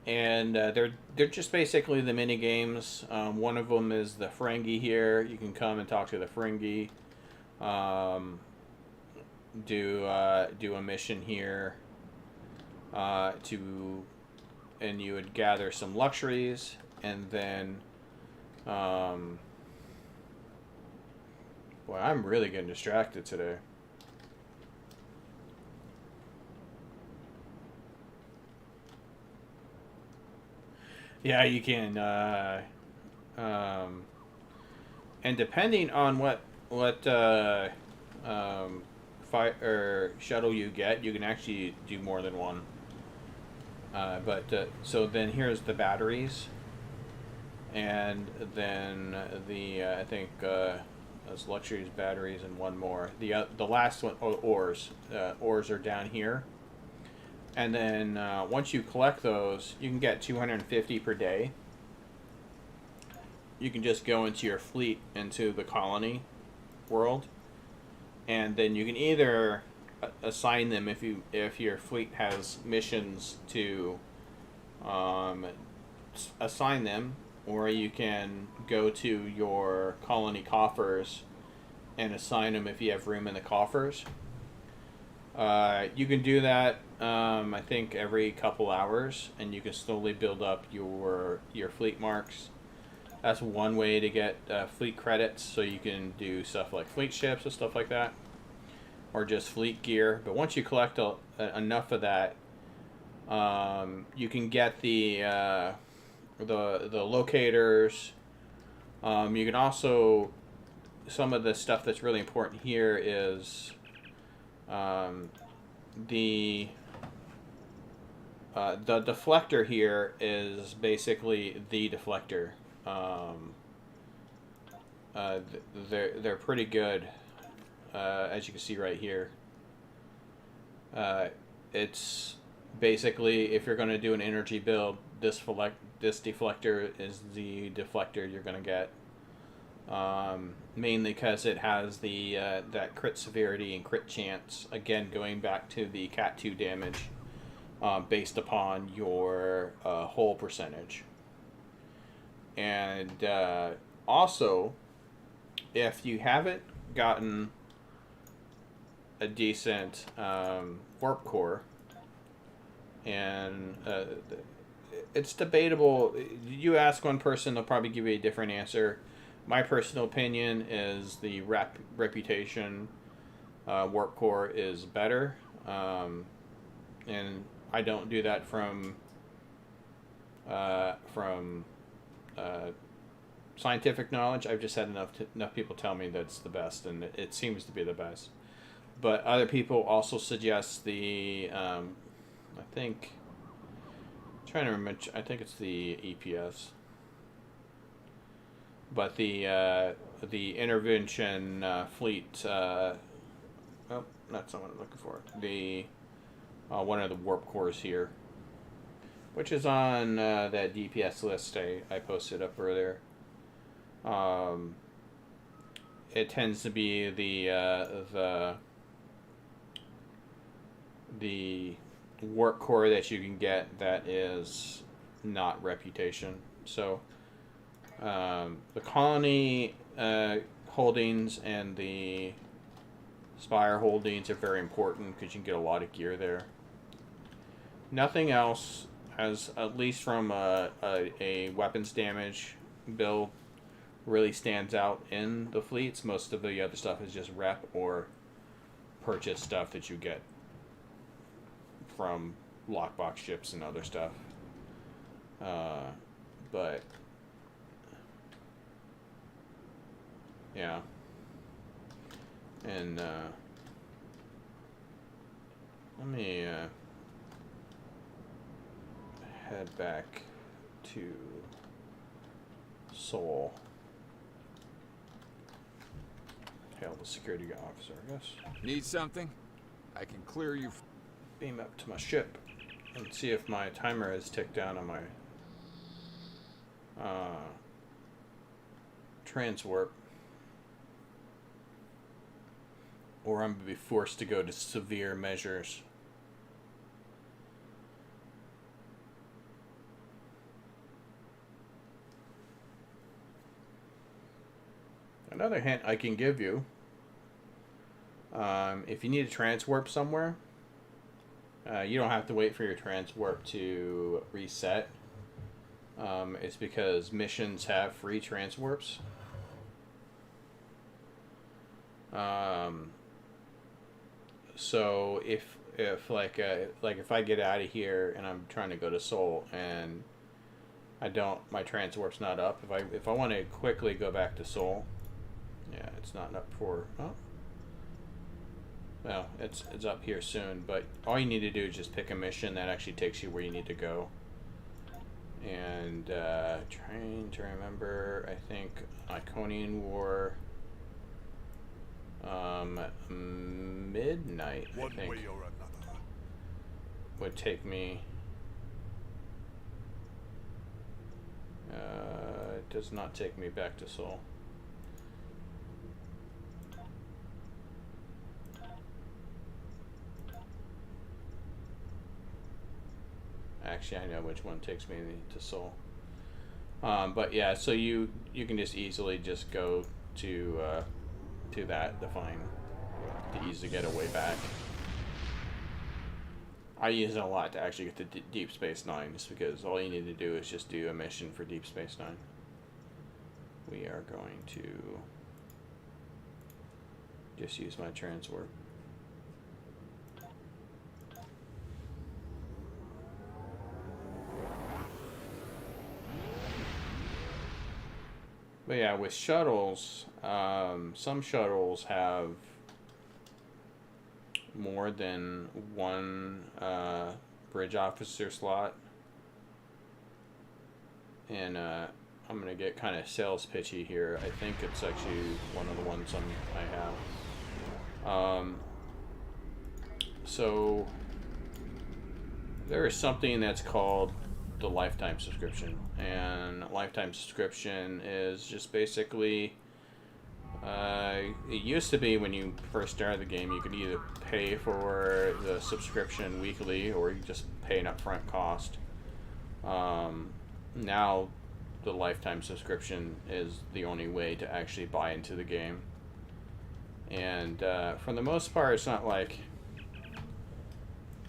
And they're just basically the mini games. One of them is the Ferengi here. You can come and talk to the Ferengi. Do a mission here. And you would gather some luxuries, and then, boy, I'm really getting distracted today. Yeah, you can, and depending on what fight or shuttle you get, you can actually do more than one. So then here's the batteries, and then I think those luxuries, batteries, and one more. The last one, ores. Ores are down here, And then once you collect those, you can get 250 per day. You can just go into your fleet, into the colony world, and then you can either assign them if your fleet has missions to assign them, or you can go to your colony coffers and assign them if you have room in the coffers. You can do that, I think, every couple hours, and you can slowly build up your fleet marks. That's one way to get fleet credits, so you can do stuff like fleet ships and stuff like that, or just fleet gear. But once you collect enough of that, you can get the locators. You can also, some of the stuff that's really important here is the deflector here is basically the deflector. They're pretty good, as you can see right here. It's basically, if you're going to do an energy build, this deflector is the deflector you're going to get. Mainly because it has the that crit severity and crit chance. Again, going back to the Cat 2 damage, based upon your hull percentage. And also, if you haven't gotten a decent warp core, and it's debatable. You ask one person, they'll probably give you a different answer. My personal opinion is the reputation warp core is better, and I don't do that from scientific knowledge. I've just had enough people tell me that's the best, and it seems to be the best. But other people also suggest the I think, I'm trying to remember, I think it's the EPS. But the intervention fleet, oh, that's not what I'm looking for. The one of the warp cores here, which is on that DPS list I posted up earlier. It tends to be the warp core that you can get that is not reputation. So the colony holdings and the Spire holdings are very important because you can get a lot of gear there. Nothing else has, at least from a weapons damage build, really stands out in the fleets. Most of the other stuff is just rep or purchase stuff that you get from lockbox ships and other stuff. But yeah, and let me head back to Seoul. Hail the security officer, I guess. Need something? I can clear you. Beam up to my ship and see if my timer has ticked down on my transwarp, or I'm going to be forced to go to severe measures. Another hint I can give you, if you need to transwarp somewhere, you don't have to wait for your transwarp to reset. It's because missions have free transwarps. So if if I get out of here and I'm trying to go to Seoul and my transwarp's not up. If I want to quickly go back to Seoul, yeah, it's not up for. Oh. Well, it's up here soon, but all you need to do is just pick a mission that actually takes you where you need to go. And trying to remember, I think Iconian War, midnight. One I think. way or another. would take me. It does not take me back to Seoul. Actually, I know which one takes me to Seoul. But yeah, so you can just easily just go to that to find the easy getaway back. I use it a lot to actually get to Deep Space Nine, just because all you need to do is just do a mission for Deep Space Nine. We are going to just use my transwarp. But yeah, with shuttles, some shuttles have more than one bridge officer slot. And I'm going to get kind of sales pitchy here. I think it's actually one of the ones I have. So there is something that's called the lifetime subscription, and lifetime subscription is just basically it used to be when you first started the game, you could either pay for the subscription weekly or you just pay an upfront cost. Now the lifetime subscription is the only way to actually buy into the game, and for the most part it's not like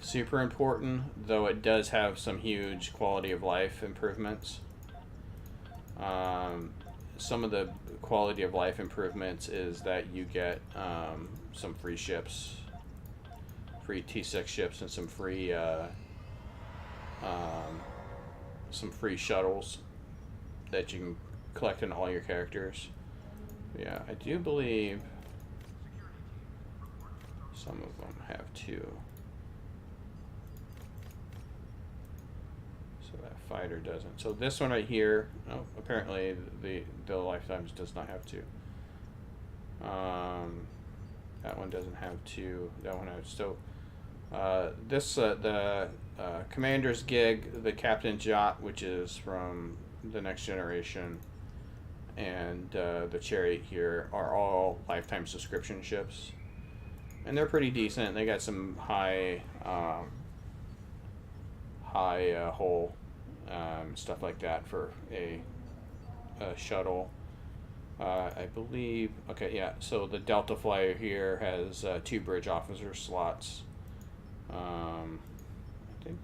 super important, though it does have some huge quality of life improvements. Some of the quality of life improvements is that you get some free ships, free T6 ships, and some free shuttles that you can collect in all your characters. Yeah, I do believe some of them have two. Fighter doesn't. So this one right here, oh, apparently the lifetimes does not have two. That one doesn't have two. That one has. So this the commander's gig, the captain's yacht, which is from the Next Generation, and the chariot here are all lifetime subscription ships, and they're pretty decent. They got some high hull. Stuff like that for a shuttle. I believe. Okay, yeah. So the Delta Flyer here has 2 bridge officer slots. I think.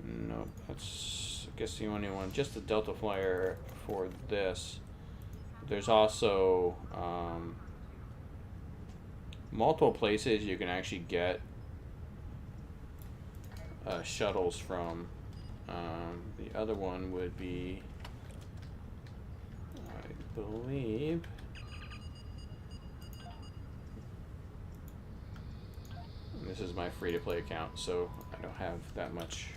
Nope. That's, I guess, the only one. Just the Delta Flyer for this. There's also multiple places you can actually get shuttles from. The other one would be, I believe, and this is my free-to-play account, so I don't have that much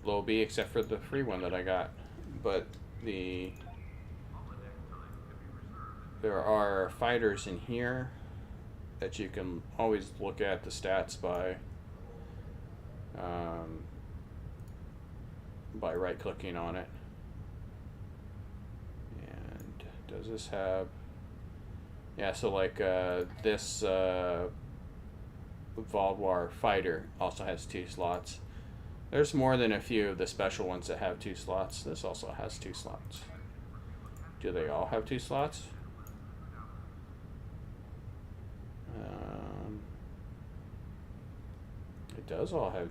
Lobby except for the free one that I got. But there are fighters in here that you can always look at the stats by right-clicking on it. And does this have? Yeah, so like this Valdwar fighter also has 2 slots. There's more than a few of the special ones that have 2 slots. This also has 2 slots. Do they all have 2 slots? It does all have.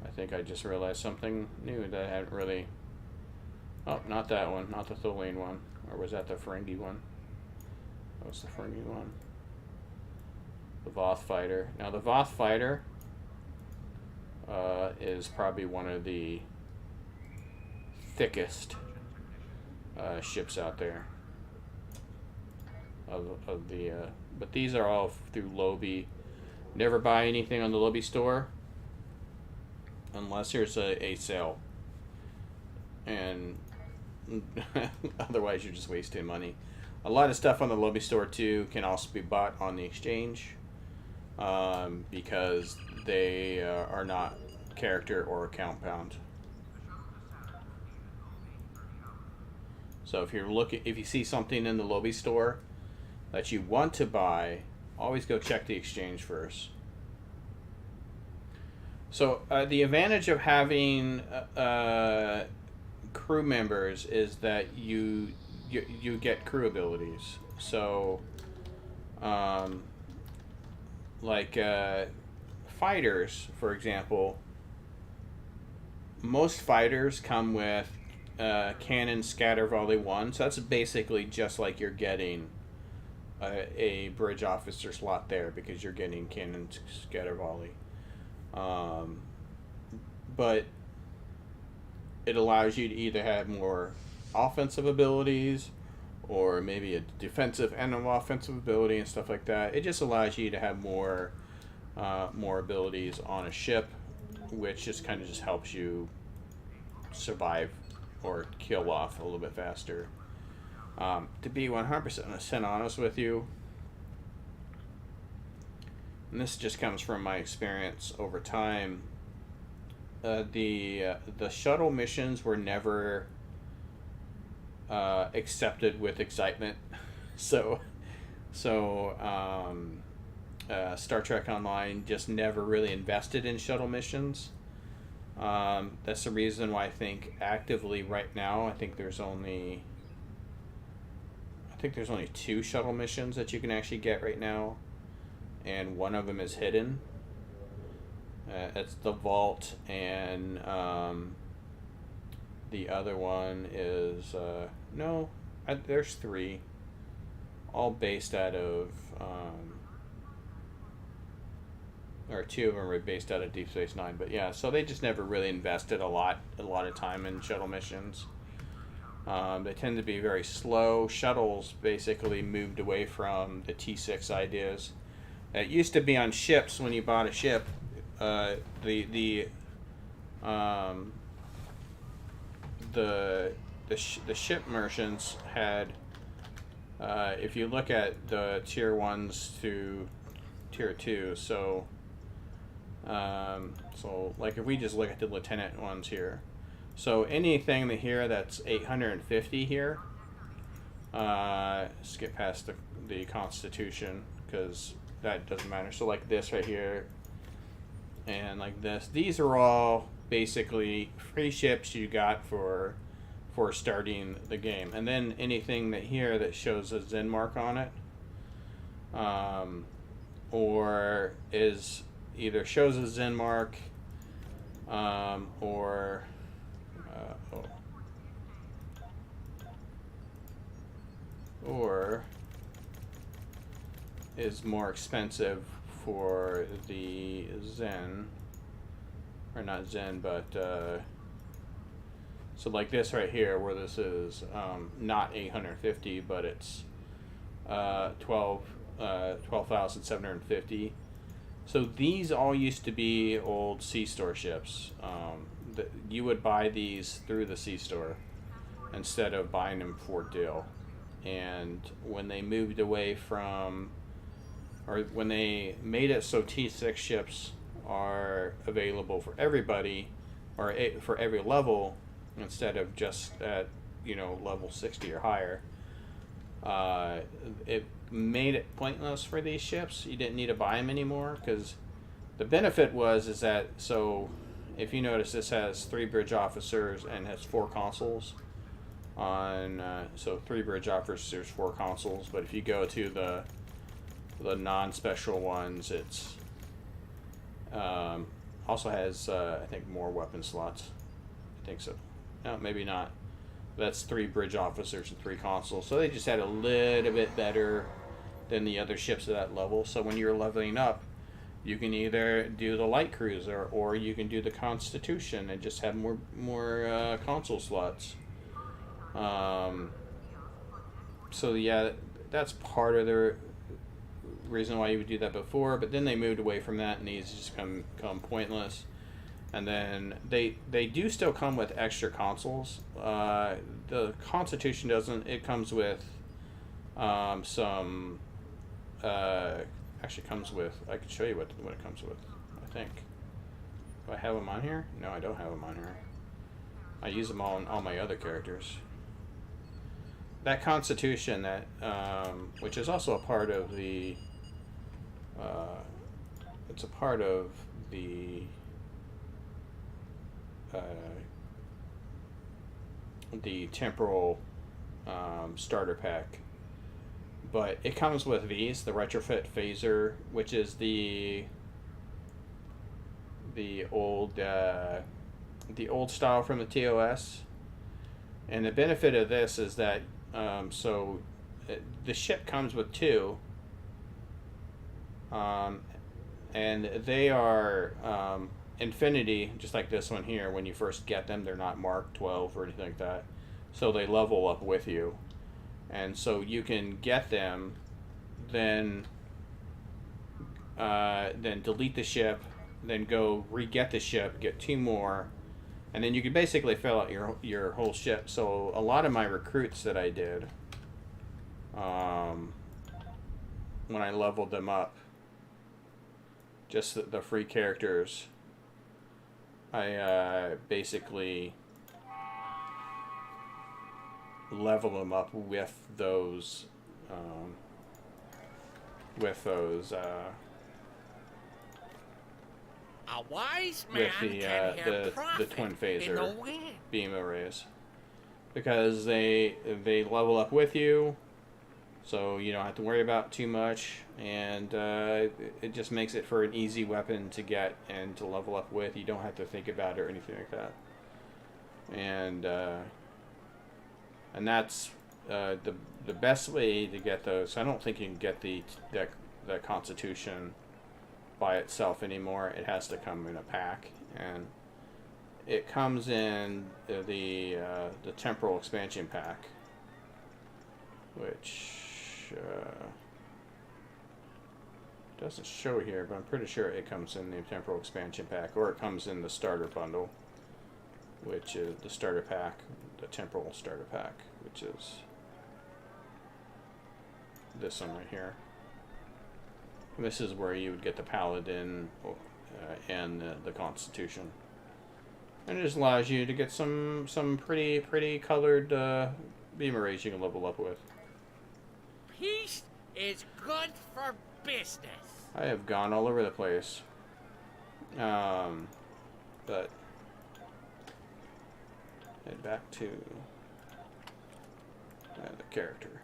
I think I just realized something new that I hadn't really. Oh, not that one. Not the Tholian one. Or was that the Ferengi one? That was the Ferengi one. The Voth fighter. Now the Voth fighter is probably one of the thickest ships out there. Of the but these are all through Lobby. Never buy anything on the Lobby store unless there's a sale, and Otherwise, you're just wasting money. A lot of stuff on the lobby store too can also be bought on the exchange, because they are not character or account bound. So if you see something in the lobby store that you want to buy, always go check the exchange first. So the advantage of having crew members is that you get crew abilities. So like fighters, for example, most fighters come with cannon scatter volley 1, so that's basically just like you're getting a bridge officer slot there, because you're getting cannon scatter volley. But it allows you to either have more offensive abilities, or maybe a defensive and an offensive ability and stuff like that. It just allows you to have more abilities on a ship, which just kind of just helps you survive or kill off a little bit faster. To be 100% honest with you, and this just comes from my experience over time, the shuttle missions were never accepted with excitement. So Star Trek Online just never really invested in shuttle missions. That's the reason why I think actively right now, I think there's only 2 shuttle missions that you can actually get right now, and one of them is hidden. It's the Vault, and the other one is there's 3, all based out of or 2 of them are based out of Deep Space Nine. But yeah, so they just never really invested a lot of time in shuttle missions. They tend to be very slow. Shuttles basically moved away from the T6 ideas. It used to be on ships. When you bought a ship, the ship merchants had, if you look at the tier 1s to tier 2, so like if we just look at the lieutenant ones here, so anything here that's 850 here, skip past the Constitution because that doesn't matter. So like this right here, and like this, these are all basically free ships you got for starting the game. And then anything that here that shows a Zen mark on it, or is either shows a Zen mark, or is more expensive for the Zen, or not Zen, but so like this right here, where this is not 850, but it's 12,750. So these all used to be old C-store ships. You would buy these through the C-store instead of buying them for deal. And when they moved away from, or when they made it so T6 ships are available for everybody, or for every level, instead of just at level 60 or higher, it made it pointless for these ships. You didn't need to buy them anymore, because the benefit is that, so if you notice, this has 3 bridge officers and has 4 consoles on, so 3 bridge officers, 4 consoles. But if you go to the non-special ones, it's also has I think more weapon slots. I think so. No, maybe not. That's 3 bridge officers and 3 consoles. So they just had a little bit better than the other ships at that level. So when you're leveling up, you can either do the light cruiser or you can do the Constitution and just have more console slots. So yeah, that's part of the reason why you would do that before. But then they moved away from that, and these just come pointless. And then they do still come with extra consoles. The Constitution doesn't. It comes with some. Actually, comes with. I can show you what it comes with. I think. Do I have them on here? No, I don't have them on here. I use them all on all my other characters. That Constitution, that which is also a part of the. It's a part of the. The Temporal starter pack, but it comes with these, the retrofit phaser, which is the old style from the TOS. And the benefit of this is that the ship comes with two, and they are Infinity, just like this one here. When you first get them, they're not marked 12 or anything like that, so they level up with you, and so you can get them, then delete the ship, then go re-get the ship, get two more, and then you can basically fill out your whole ship. So a lot of my recruits that I did, when I leveled them up, just the free characters, I basically level them up with those a wise man can hear the profit twin in phaser the wind. beam arrays, because they level up with you, so you don't have to worry about too much, and it just makes it for an easy weapon to get and to level up with. You don't have to think about it or anything like that, and that's the best way to get those. I don't think you can get the Constitution by itself anymore. It has to come in a pack, and it comes in the Temporal expansion pack, which doesn't show here, but I'm pretty sure it comes in the Temporal expansion pack, or it comes in the starter bundle, which is the starter pack, the Temporal starter pack, which is this one right here. And this is where you would get the Paladin and the Constitution, and it just allows you to get some pretty colored beam arrays you can level up with. Peace is good for business. I have gone all over the place, but head back to the character.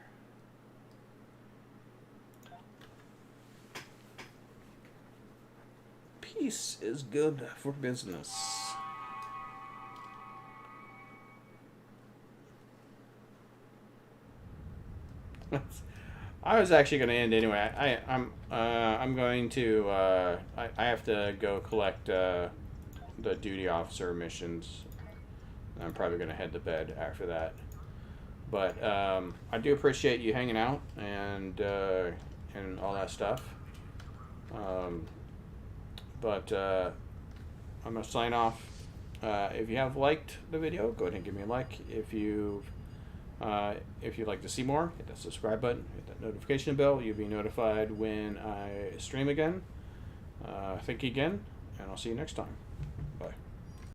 Peace is good for business. I was actually going to end anyway. I'm going to I have to go collect the duty officer missions. I'm probably going to head to bed after that. But I do appreciate you hanging out and all that stuff. But I'm going to sign off. If you have liked the video, go ahead and give me a like. If you'd like to see more, hit that subscribe button, hit that notification bell. You'll be notified when I stream again. Thank you again, and I'll see you next time.